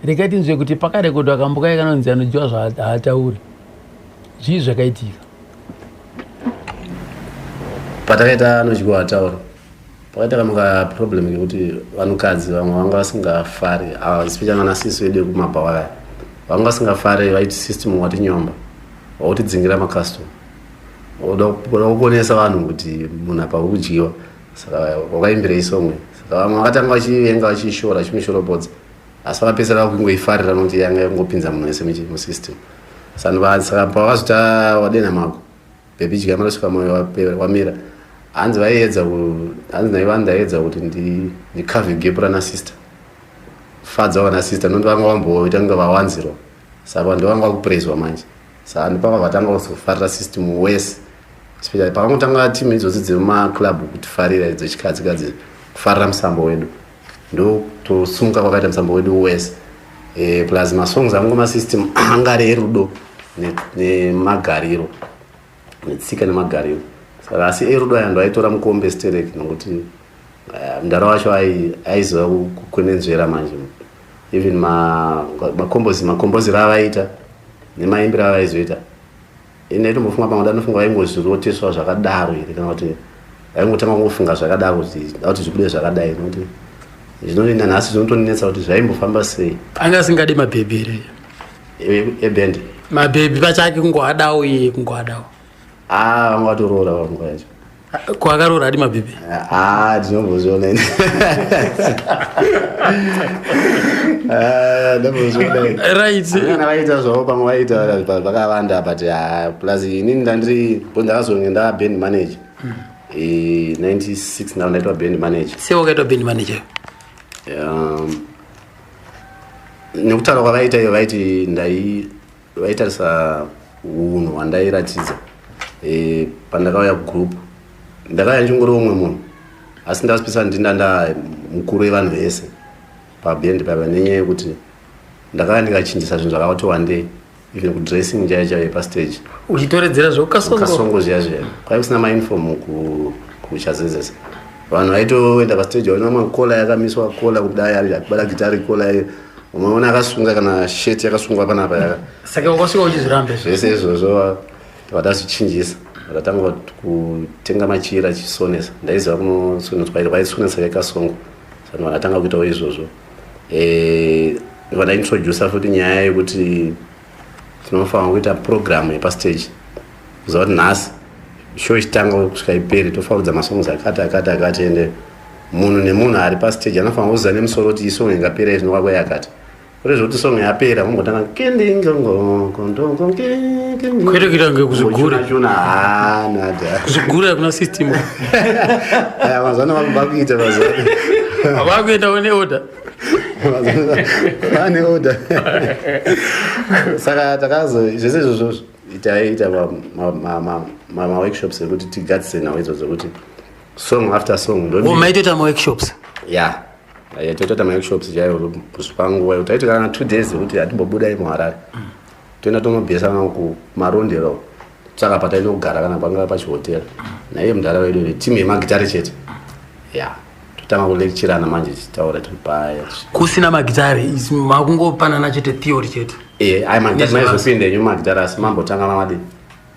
Rekati nzve kuti pakarekodwa kambukai kanonzi anodziwa zvaatauri zvii zvakaitika patakaita anodyiwa ataura pakaita muka problem yekuti vanhukadzi vamwe vanga vasingafari especially vanasisi vedu kumabhawa vanga vasingafari vaiti system wati nyomba wautidzingira makastoma oda kuonesa vanhu kuti munhu apa urikudyiwa saka wakaimbira isomwe saka vamwe vakatanga vachivenga vachishora chimushorobodza asi vakapedzera kungoifarira nokuti yanga yangopinza munhu wese musystem saka pavakazota wadena mako bebi dya marasvika moyo wamira hanzi vaiedza hanzi naivani ndaedza kuti ndicave gap rana sister fadza wana sister nokuti vanga vamboita kunge vawanzirwa saka ndovanga vakupraiswa manje saka ndipava vatanga kuzofarira system wese especially pakangotanga timu idzodzi dzemumaclub kutifarira idzo chikadzikadzi kufarira musambo wedu ndotosumuka kwakaita musambo wedu wese plus masongs angu masystem anga ari erudo nemagariro netsika nemagariro saka asi erudo aya ndo aitora mukombe stereki nokuti mudara wacho aiziva kukwenenzvera manje even makombozi ravaita nemaimbiro avaizoita inaitombofunga pamwe danofunga vaingozviroteswa zvakadaro here kana kuti vaingotanga kungofunga zvakadaro kuti kuti zvibude zvakadai nokuti zvinoenda nhasi zvinotonetsa kuti zvaimbofamba sei anga asingadi mabhebhi ebhendi mabhebhi pachake kungoadawo iye kungoadawo vanga vatoroora vanguva yacho kwakaroora adi mabhebhi ndinombozviona ini vaita zvavo pamwe vaita vakavanda but plus inini ndakazonge ndaa band manager 96 ndao ndaitwa band manager sewakaitwa band manager nekutaura kwavaita iyo vaiti vaitarisa unhu hwandairatidza pandakauya kugroup ndakauya ndichingori umwe munhu asi ndasipisa ndindanda mukuru wevanhu vese pabhendi papa nenyaya yekuti ndakauya ndikachinjisa zvinhu zvakati wandei even kudressing chaiyo chaiyo pastage uchitoredzera zvokasongo zviya zviya kwai kusina mainform kuchazezesa vanhu vaitoenda pastage vaona makola yakamiswa kola kudai akibata gitari kola umaona akasunga kana sheti yakasungwa panapa saka wakasvika uchizvirambe zvese izvozvo vadazvichinjisa vatatanga kutenga machira achisonesa ndaiziva kunosoneswa iri vaisonesa yakasongo saka vanatanga kuitawo izvozvo vadaintrodusa futi nyaya yekuti tinofanira kuita programu yepastage kuziva kuti nhasi show ichitanga kusvika iperi tofarudza masongs akati ende munhu nemunhu ari pastage anofanira kuziva nemusoro kuti isong ingapera izvinokwa yakati kuri zvokuti song yapera mungotanga kwete kuita nge kuzvigura kuna system mazana vakuita vakuenda neoda neoda saka takazo zvese izvozvo taita maworkshops ekuti tigadzise nhau idzodzo kuti song after song maitoita maworkshops toita maworkshops chaiyo kusvipanguva yekuti taiti kana 2 days ekuti hatimbobudai muharare toenda tomobhesana kumarondero tsvaka patainogara kana panga pachihotera naiye mundaraunda yedu timu yemagitari chete totanga kulecturana manje tichitaura tiri paya kusina magitari makungopanana chete theory chete magitari maizopinda enyu magitari asi mambotanga mamadi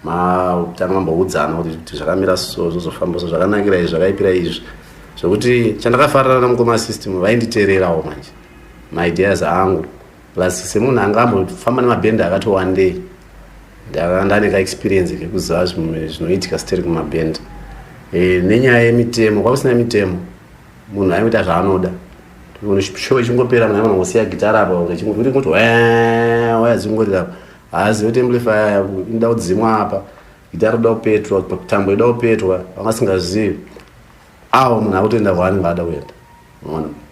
matanga mamboudzana kuti zvakamira sozvo zofamba so zvakanakira izvi zvakaipira izvi zvokuti chandakafarira namukoma system vainditeererawo manje maideas angu plus semunhu anga ambofamba nemabhendi akati wandei ndaneka experience kekuziva zvinoitika steri kumabhendi nenyaya yemitemo kwakusina mitemo munhu aingoita zvaanoda show ichingopera munhu anongosiya gitara apa kuti waya dzingorira hazi kuti amplifier inoda kudzimwa apa gitara inoda kupetwa tambo inoda kupetwa vangasingazivi awo munhu akutoenda kwaanenge ada kuenda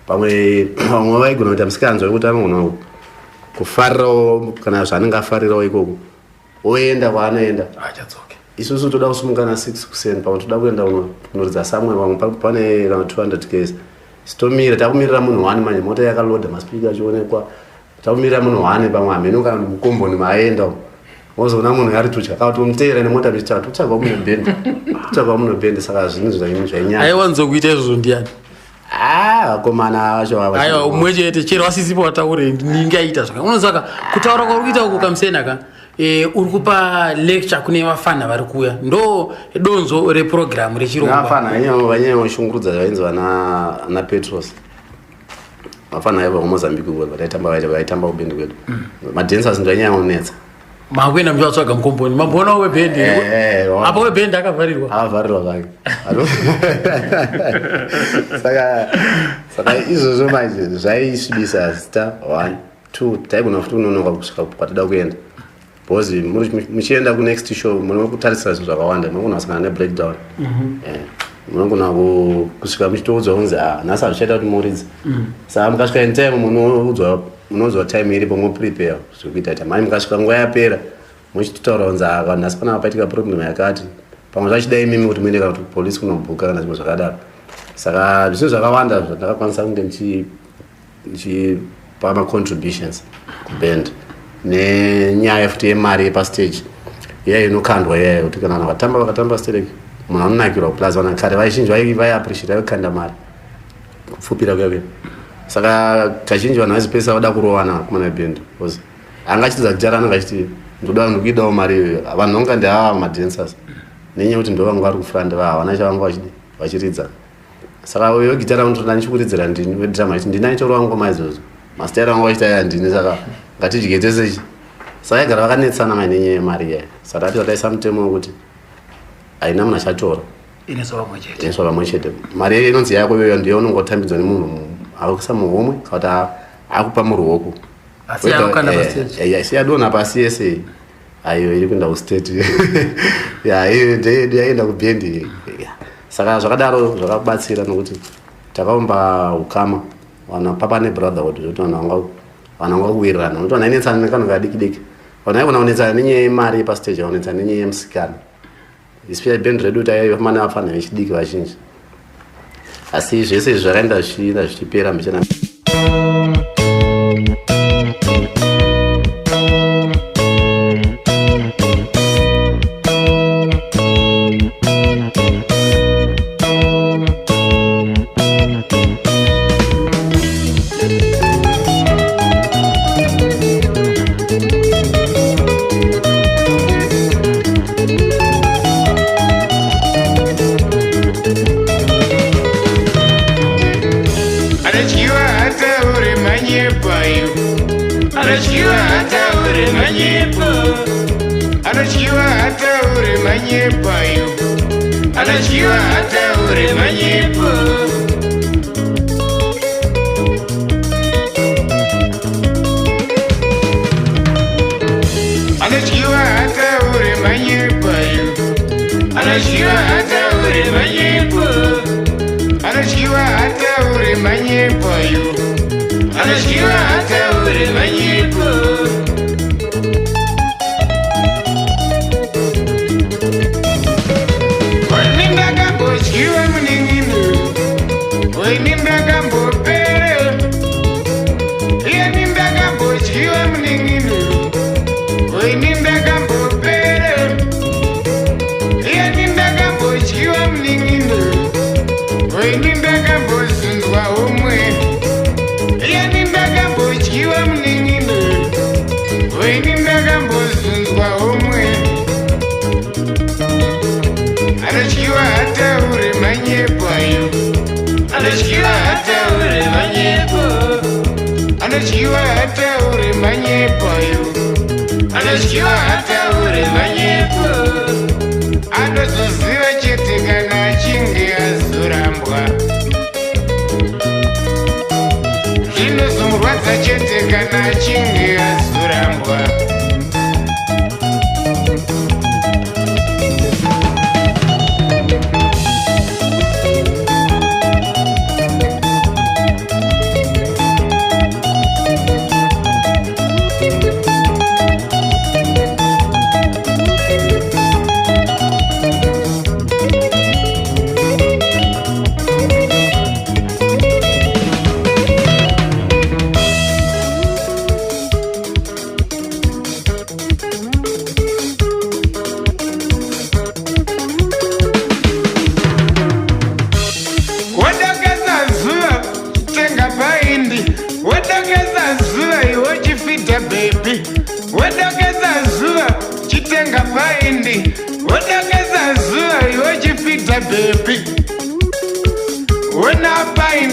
pamwe vaigona kuita musikanzwa wekuti anogona kufarirawo kana zvaanenge afarirawo ikoko oenda kwaanoenda isusu toda kusumuka na 6 kuseni pamwe toda kuenda kunoridza samwe pamwe pane kana 200 case sitomira takumirira munhu wani manje mota yakaloda maspika achionekwa takumirira munhu wani pamwe ameno kana mukomboni maenda mozoona munhu yari tucha kana tumteera nemota bichitatu tuchagwa muno bendi saka zvinhu zvainyanya aiwanzokuita izvozvo ndiani vakomana vacho aiwa umwe chete chero asisipo wataure ndingaita zvaka unozaka kutaura kwauri kuita uko kamusena ka uri kupa lecture kune vafana vari kuuya ndo donzo reprogramu rechirongwa vafana vanyanya vashungurudza vainzi vana Petros vafana vaiva kumozambique vaitamba kubendi kwedu madancers ndo anyanya kunetsa makuenda muchatsvaga mukomboni mamboona webhendi apa webhendi akavharirwa vake saka izvozvo manje zvaisvibisa zita 1 2 taigona futi kunonoka kusvika kwatida kuenda because muchienda kunext show munokutarisira zvinhu zvakawanda munogona kusangana nebreakdown munogona kusvika muchitoudzwa kunzi nhasi hazvichaita kuti muridzi saka mukasvika in time munoudzwa time iripo moprepare zvekuita ita mani mukasvika nguva yapera muchitotaura kunzi vanhu nhasi pana vapaitika problem yakati pamwe zvachida imimi kuti muende kana kuti polisi kunobhuka kana zvimwe zvakadaro saka zvinhu zvakawanda zvandakakwanisa kunge ndichipa macontributions kuband nenyaya futi yemari yepastage iya inokandwa iya kuti kana vanhu vakatamba stage munhu anonakirwa plus vanhu kare vazhinji vaiappreciate vaikanda mari kupfupira kuya saka kazhinji vanhu vaizipesa vada kurowana kumana band because angachitidza kutara anenge achiti ndikuidawo mari vanhu vanga ndihava madancers nenyaya kuti ndo vanga vari kufranda havana chavanga vachiridza saka yo gitara unotoda ndichikuridzira ndini wedrama achiti ndina choro wangu ngoma izvozvo masitera wangu vachitaya ndini saka ngatidyete sechi saka igara vakanetsana mainenyaya yemari yayo saka tataisa mutemo wekuti haina munhu achatora ineswa vamwe chete mari inonzi yako iyoyo ndiyo unongotambidzwa nemunhu akuisa muhomwe kana kuti akupa muruoko siyadonha pasi yese ayo iri kuenda kustate iyo yaenda kubhendi saka zvakadaro zvakabatsira nokuti takaumba ukama wana papa nebrotherhood zvokuti vanhu vanga kuwirirana nokuti vanhu ainetsana nekanhu kadiki diki vanhu aikona kunetsana nenyaya yemari yepastage vaonetsana nenyaya yemusikana especially band redu taifamba nevafana vechidiki vazhinji asi zvese izvi zvakaenda zvichipera mbichana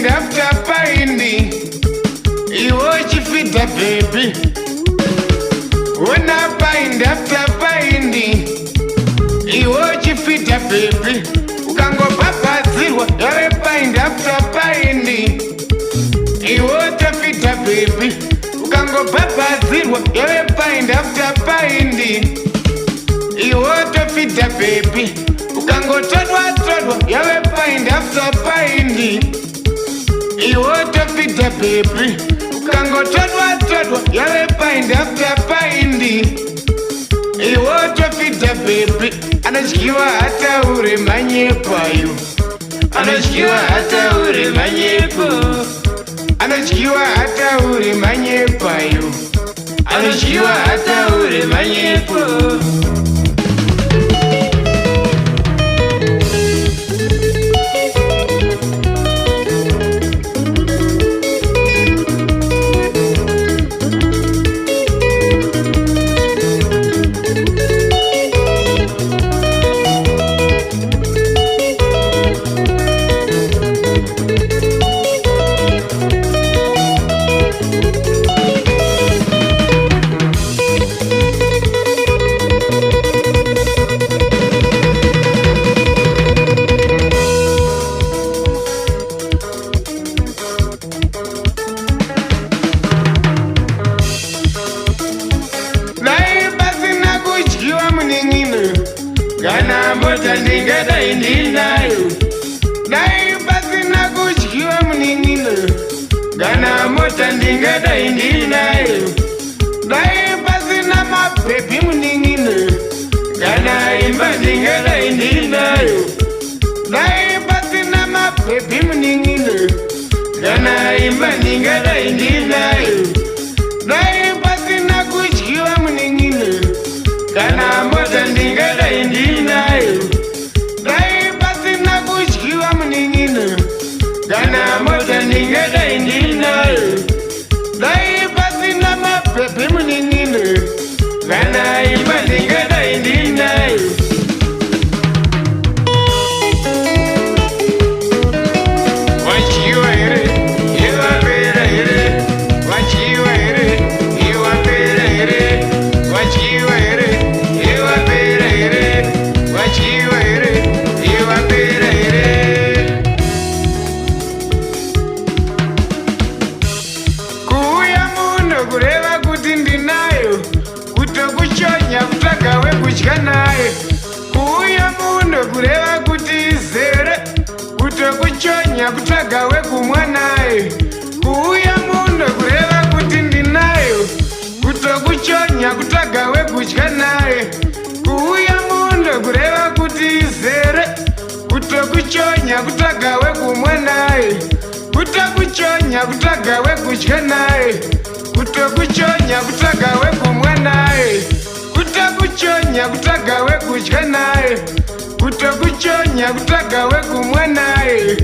paindi after paindi iwo chifita baby una paindi after paindi iwo chifita baby ukangobhabhadzirwa yave paindi after paindi iwo tafita baby ukangobhabhadzirwa yave paindi after paindi iwo tafita baby ukangotodwa yave paindi after paindi iwo tafita baby ukangotodwa yave paindi after paindi iwo tafita baby anodyiwa hata uri manyepayo anodyiwa hata uri manyepo anodyiwa hata uri manyepayo anodyiwa hata uri manyepo Gana mota ndingada indinayo Dai basina kuchikiwa mningino Gana mota ndingada indinayo Dai basina mapepi mningino Gana imba ndingada indinayo Dai basina mapepi mningino Gana imba ndingada indinayo Dai basina kuchikiwa mningino Gana mota ndingada indinayo Dai basina kuchikiwa mningino Gana mota ndingada indinayo Dai basina mapepe mningino Gana imba ndingada indinayo Wachiwa ere, yewa pera ere Wachiwa ere, yewa pera ere Wachiwa ere kuuya muno kureva kuti ndinayo kutokuchonya kutsvaga wekudya naye kuuya muno kureva kuti izere kutokuchonya kutsvaga wekumwa naye kuuya muno kureva kuti ndinayo kutokuchonya kutsvaga wekudya naye kuuya muno kureva kuti izere kutokuchonya kutsvaga wekumwa naye kutokuchonya kutsvaga wekudya naye kutokuchonya kutsvaga wekumwa naye kutokuchonya kutsvaga wekudya naye kutokuchonya kutsvaga wekumwa naye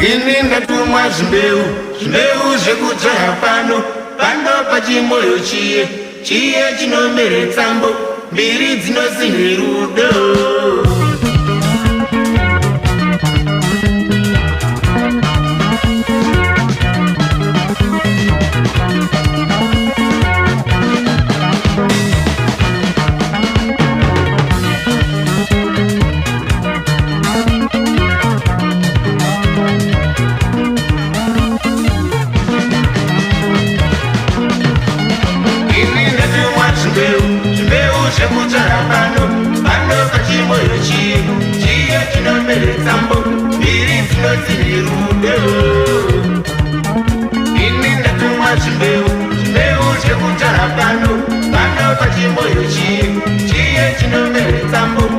ini ndatumwa zvimbeu zvekudzora pano pachimoyo chiye chinomere tsambo mbiri dzinosinhe rudo zvekudzora pano pachimoyo chiye chinomere tsambo mbiri dzinosinhe rudo ini ndatumwa zvimbeu zvekudzora pano pachimoyo chiye chinomere tsambo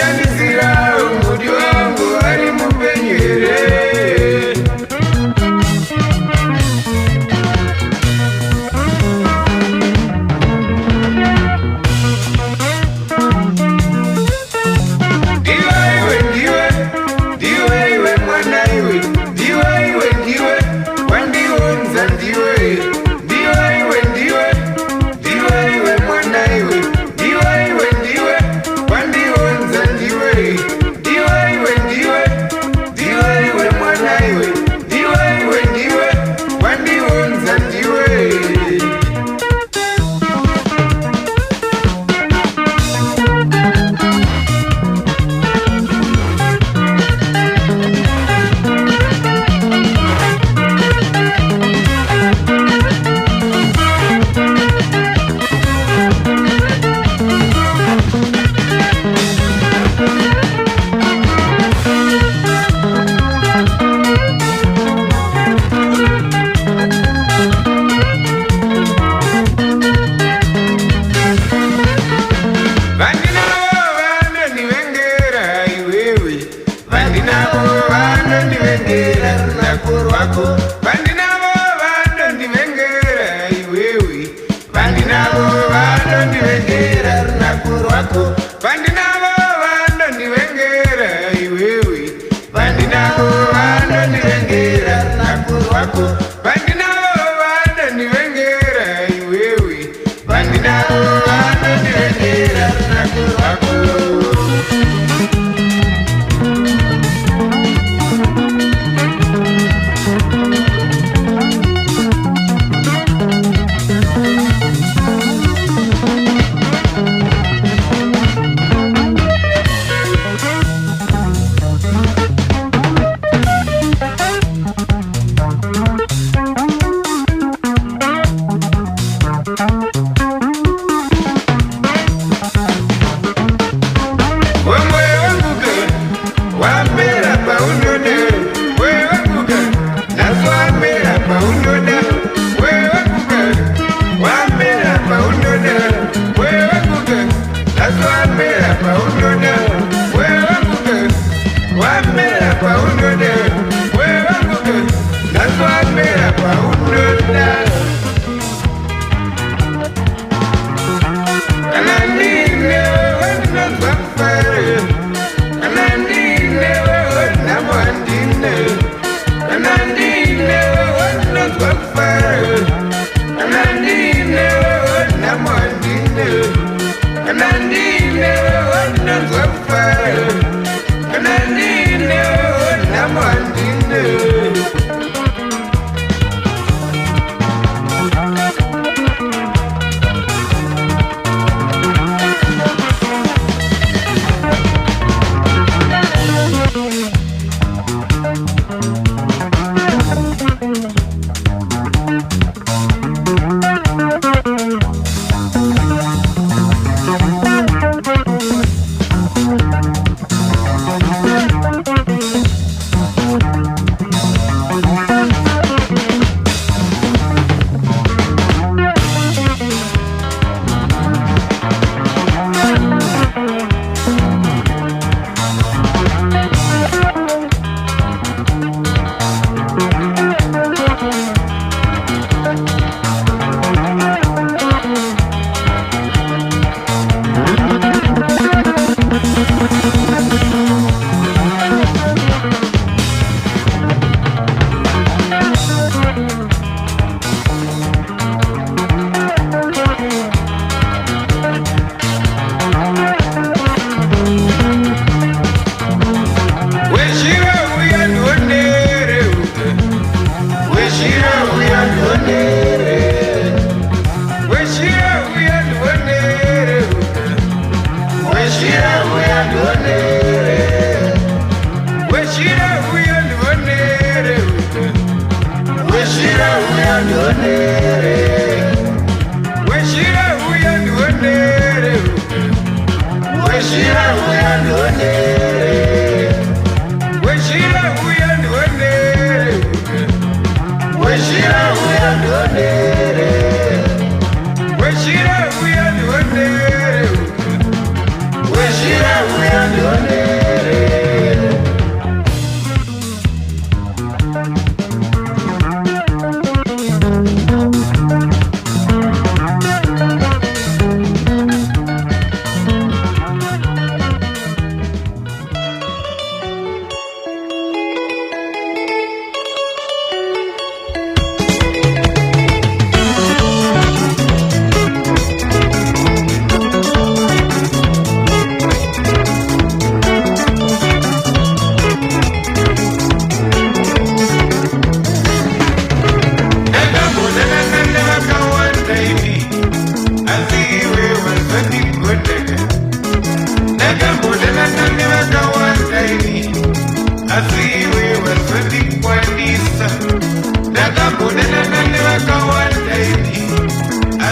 Shandisira umudi wangu ari mupenyere.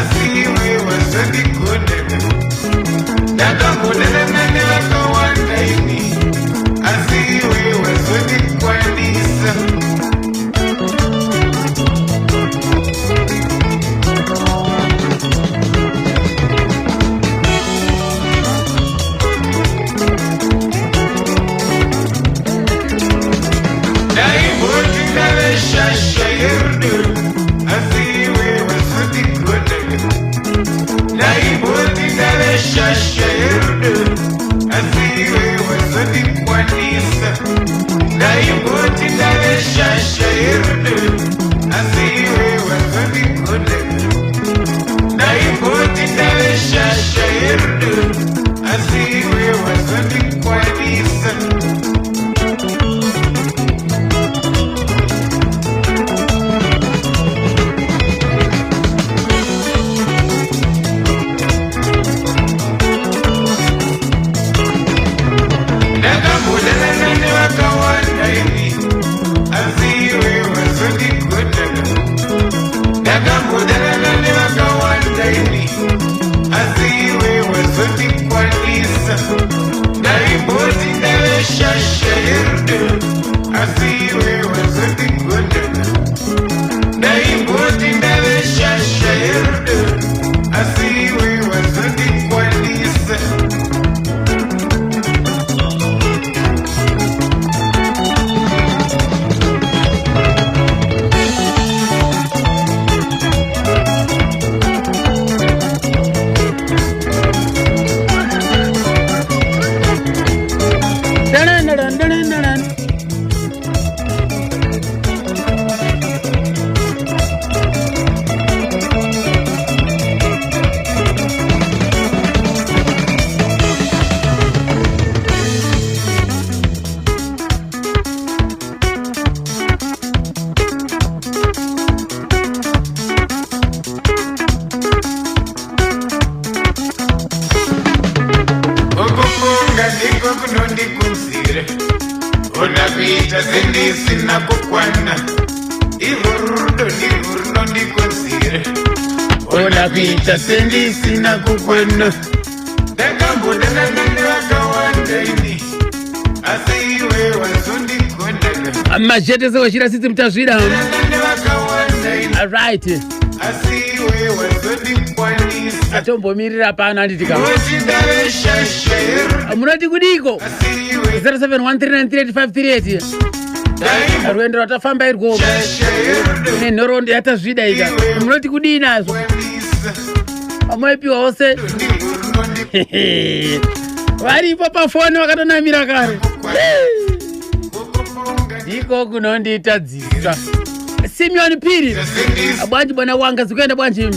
asiwe wazondigoneka ndakambodana nevakawanda ini asiwe wazondikwanisa ndaimboti ndaveshasha yerudo asiwe wazondigoneka ndaimboti ndaveshasha yerudo asiwe wazondikwanisa ndaimboti ndaveshasha yerudo asiwe wazondigoneka ndaimboti ndaveshasha yerudo asiwe wazondikwanisa ndakambodana nevakawanda ini asiwe wazondigoneka ndakambodana nevakawanda ini asiwe wazondikwanisa ndaimboti ndaveshasha yerudo asiwe wazondigoneka ndaimboti ndaveshasha yerudo asiwe wazondikwanisa okufunga ndiko kunondikunzire ona kuita sendisina kukwana ivurudo ndirwo runondikunzire ona kuita sendisina kukwana ndakambodanana nevakawanda ini asi iwe wazondigoneka amajete sewashira sisi mtazvida nevakawanda ini alright asi iwe wazondikwanisa atombomirira pana anditika oti ndaveshasha yerudo munoti kudiko asi iwe 0713938538 rwendo rwatafamba irwo nenhoroondo yatazvida ika munoti kudii nazvo amaipiwa ose varipo pafoni vakatonamira kare ndiko kunonditadzisa Simeon Piri abwanji bwana wanga zikuenda bwanji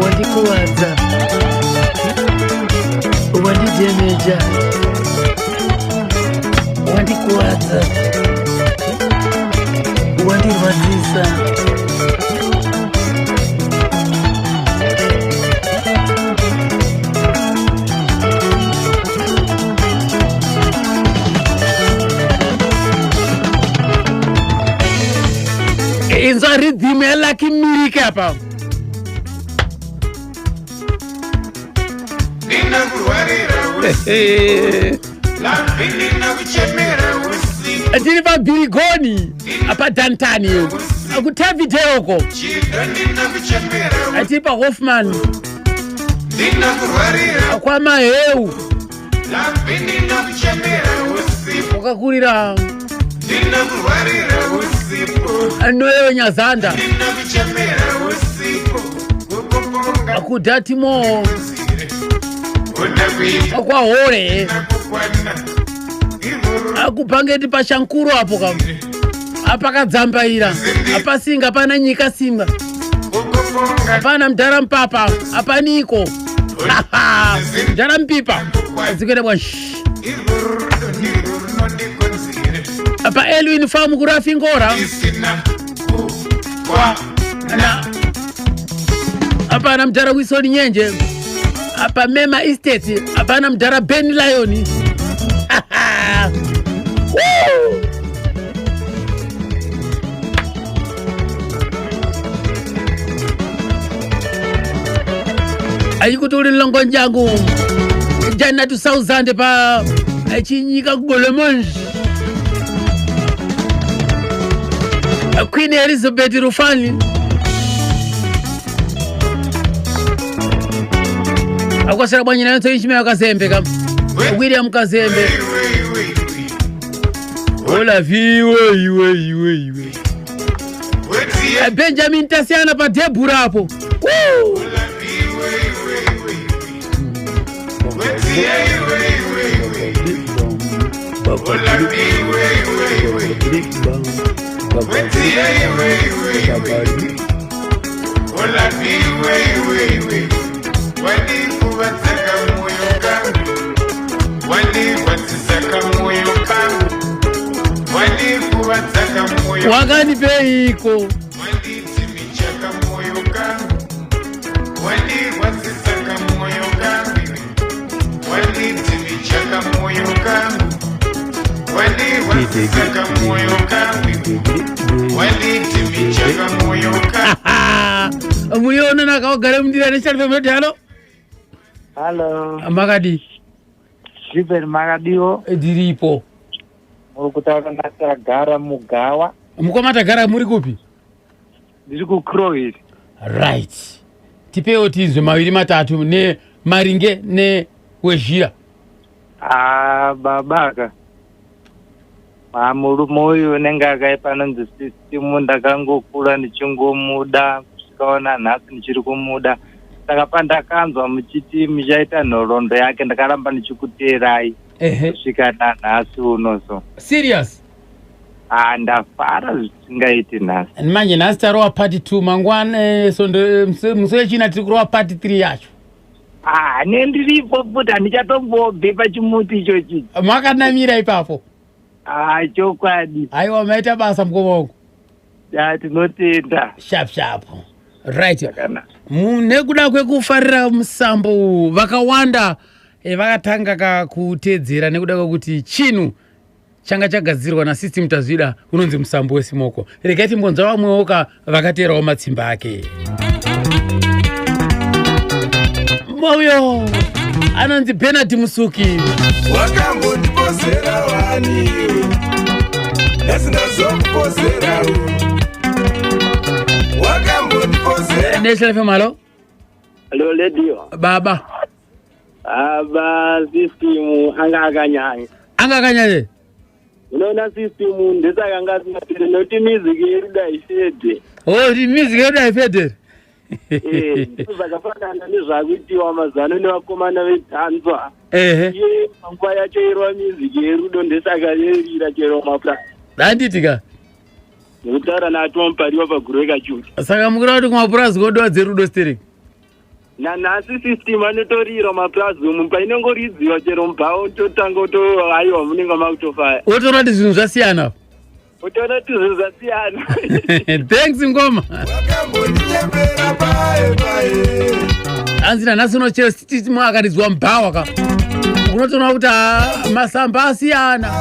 wandikuwadza wandidemeja wandikuwadza wandirwadzisa inzwa ridhimu yalaki mirike apa nina kurwarira lambi nina kuchemera usiku tiri pabhirigoni apa dantani akutaviteoko chido nina kuchemera atiri pahoffman nina kurwarira kwamaheu lambi nina kuchemera usiku ukakurira nina kurwarira usiku anoyeyo nyazanda nina kuchemera usiku kukupunga akudatimo unakuita kwahore nakukwana ivuru akupangeti pashankuru apo kam apakadzambaira apasinga pana nyika simba kukupunga apana mdhara mpapa apaniko mdhara mpipa azikuenda bwa ivuru ndiro rinondikonzire apa Elwin Farm kurafi ngora isina kukwana apana mdhara wisoni nyenje apa Mema Estate apana mdara Ben Lion. Ayikutori longo njangu jana tu 1000 pa chinyika kubolemonji. Queen Elizabeth Rufani akwasira bwanyi nayo toyichimya Kazembe kam William Kazembe ola viwe Benjamin Tasiana pa Debura hapo. Wakani peiko Muliona na kaogare mdira National FM Radio. Hello. Hello. Magadi. Super Magadio. Diripo. Mukutaura natagara Mugawa. Mukomata gara muri kupi? Ndiri ku Croix. Right. Tipeo tizwe mawiri matatu ne maringe ne wejira. Babaka. Mamurume uyu unenge akaipanonzi system ndakangokura ndichingumuda kusvikaona nhasi ndichiri kumuda. Saka pandakanzwa muchiti muchaita nhoroondo yake ndakaramba ndichikuteerai kusvika nanhasi unoso. Serious? Ndafara zvisingaiti nhasi. Manje nhasi tarowa part 2 mangwana musi wechina tiri kurova part 3 yacho. Nendiripo futi handichatombobve pachimuti ichochi. Makanamira ipapo? Chokwadi. Aiwa maita basa mukoma wangu. Tinotenda. Sharp. Right. Nekuda kwekufarira musambo vakawanda vakatanga kutedzera nekuda kwekuti chinhu changa chagadzirwa na system tazvida unonzi musambo wesimoko. Regai mbonza vamwewo vakaterawo matsimba ake. Mauyo anonzi Bernard Musuki. Wakambondipozera wani nasinazokupozera wakambondipozera. National FM. Hello. Hello radio. Baba system angakanyanye unoona system ndesakanga singatire noti music yedu daifede. Ti music yedu daifede. Zvakafanana nezvakuitiwa mazano nevakomana vedhanzwa. Iye panguva yacho irwa music yerudo ndesakaerira chero mapla. Handitika nekutaura naatompariwa pagureka chuti. Saka mukura kuti kumapurazi kodowa dzerudo stering. Nanhasi system anotorira mapurazimu painongoridziwa chero mubhawo totanga haiwa munenge makutofaya. Wotoona kuti zvinhu zvasiyana. Utoona kuti zvinhu zvasiyana. Thanks ngoma. Hanzi nanhasi unochero system akaridzwa mubhawa ka. Unotoona kuti masamba asiyana.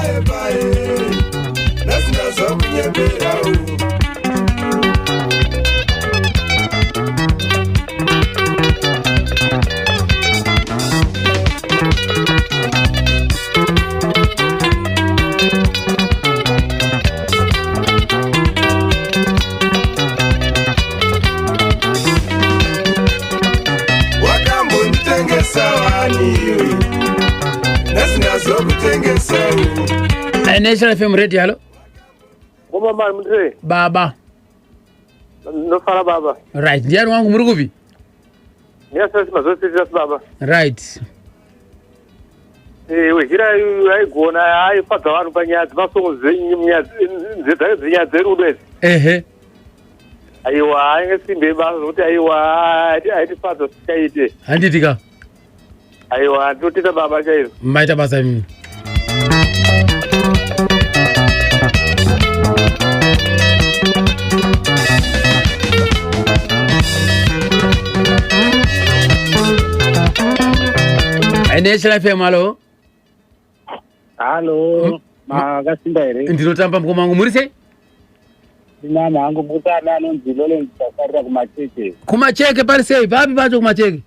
National FM Radio. Hello. Baba. Nofara baba. Right. Ndiani wangu muri kupi? Baba. Right. Wehira aigona aifadza vanhu panyaya dzemasongo dzenyaya dzerudo idzi. Aiwa ainge simbe basa zokuti aiwa aitifadza sikaite. Handitika. Aiwa ndotita baba chaizvo. Maita basa mimi. National FM, hello. Hello. Makasimba here. Ndinotamba mukoma wangu muri sei? Ndinani hangu mutana anonzilole ndisasarira kumacheke. Kumacheke pari sei? Papi pacho kumacheke?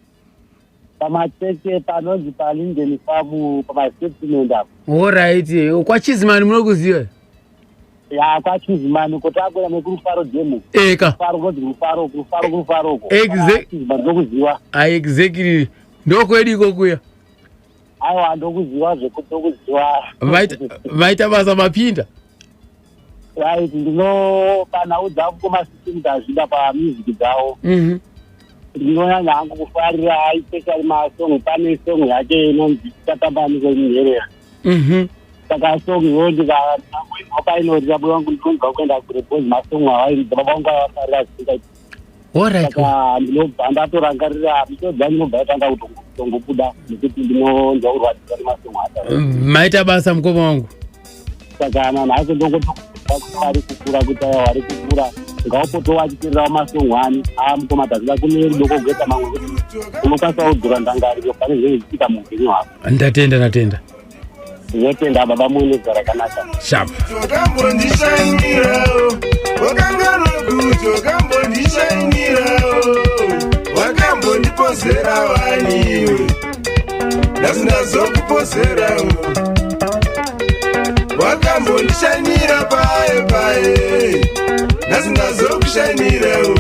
Pamacheke panonzi palingeni famu pamastatement apo. Alright. Kwa Chizimani munokuziva? Ya kwa Chizimani kotakwera nekurufaro demo. Eka. Kurufaro. Exactly. Exactly. Ndoko ediko kuya. Aiwa ndokuziva zvekutokuziva. Vaita basa mapinda. Right, ndino kana udza kumasystem dazvida pamusic dzawo. Ndinonyanya hangu kufarira especially masong pane song yake inonzi tatambaniko imherera. Saka song iyoyo ndikainwa painoti abuya wangu ndinonzwa kuenda kurepozi masong awairi baba vangu avafarira zvingaita. Alright. Saka ndinobva ndatorangarira misodza ndinobva yatanga kutongobuda nekuti ndinonzwa kurwadzisa nemasong ata. Maita basa mukoma wangu. Saka nanhasi ndongoari kukura kuti ari kukura ngaupotova achitirirawo masongwani mukoma tazida kune doko kuita mamwe kuti unokwanisa kudhura ndangariro pane zvinhu zvichiita muupenyu hwako. Ndatenda. Ndinotenda baba muenedza rakanaka. Sharp. Wakambondishainirawo, wakanganokuti wakambondishainirawo, wakambondipozera waniwe, ndazindazokupozerawo. Wakambondishainira paye, ndazindazokushainirawo.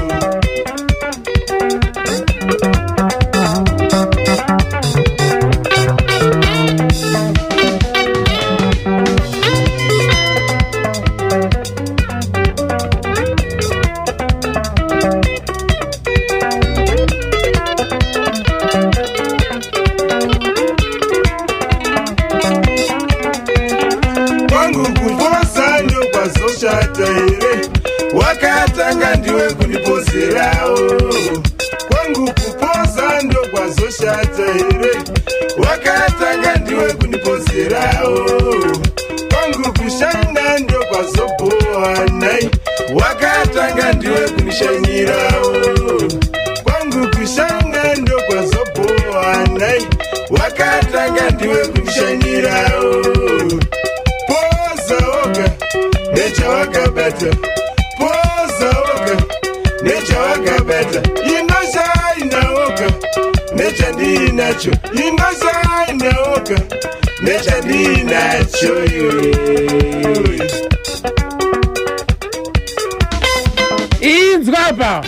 Wakatanga ndiwe kunipozerawo, kwangu kupoza ndo kwazoshata here. Wakatanga ndiwe kunipozerawo, kwangu kushaina ndo kwazoboa nai. Wakatanga ndiwe kunishainirawo, kwangu kushaina ndo kwazoboa nai. Wakatanga ndiwe kunishainirawo, poza oga nechawakabata. Nechawakabata inoshainaoka nechandinacho inoshainaoka nechandinacho inzwapa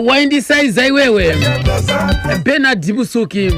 Waindi size wewe Bernard Busuki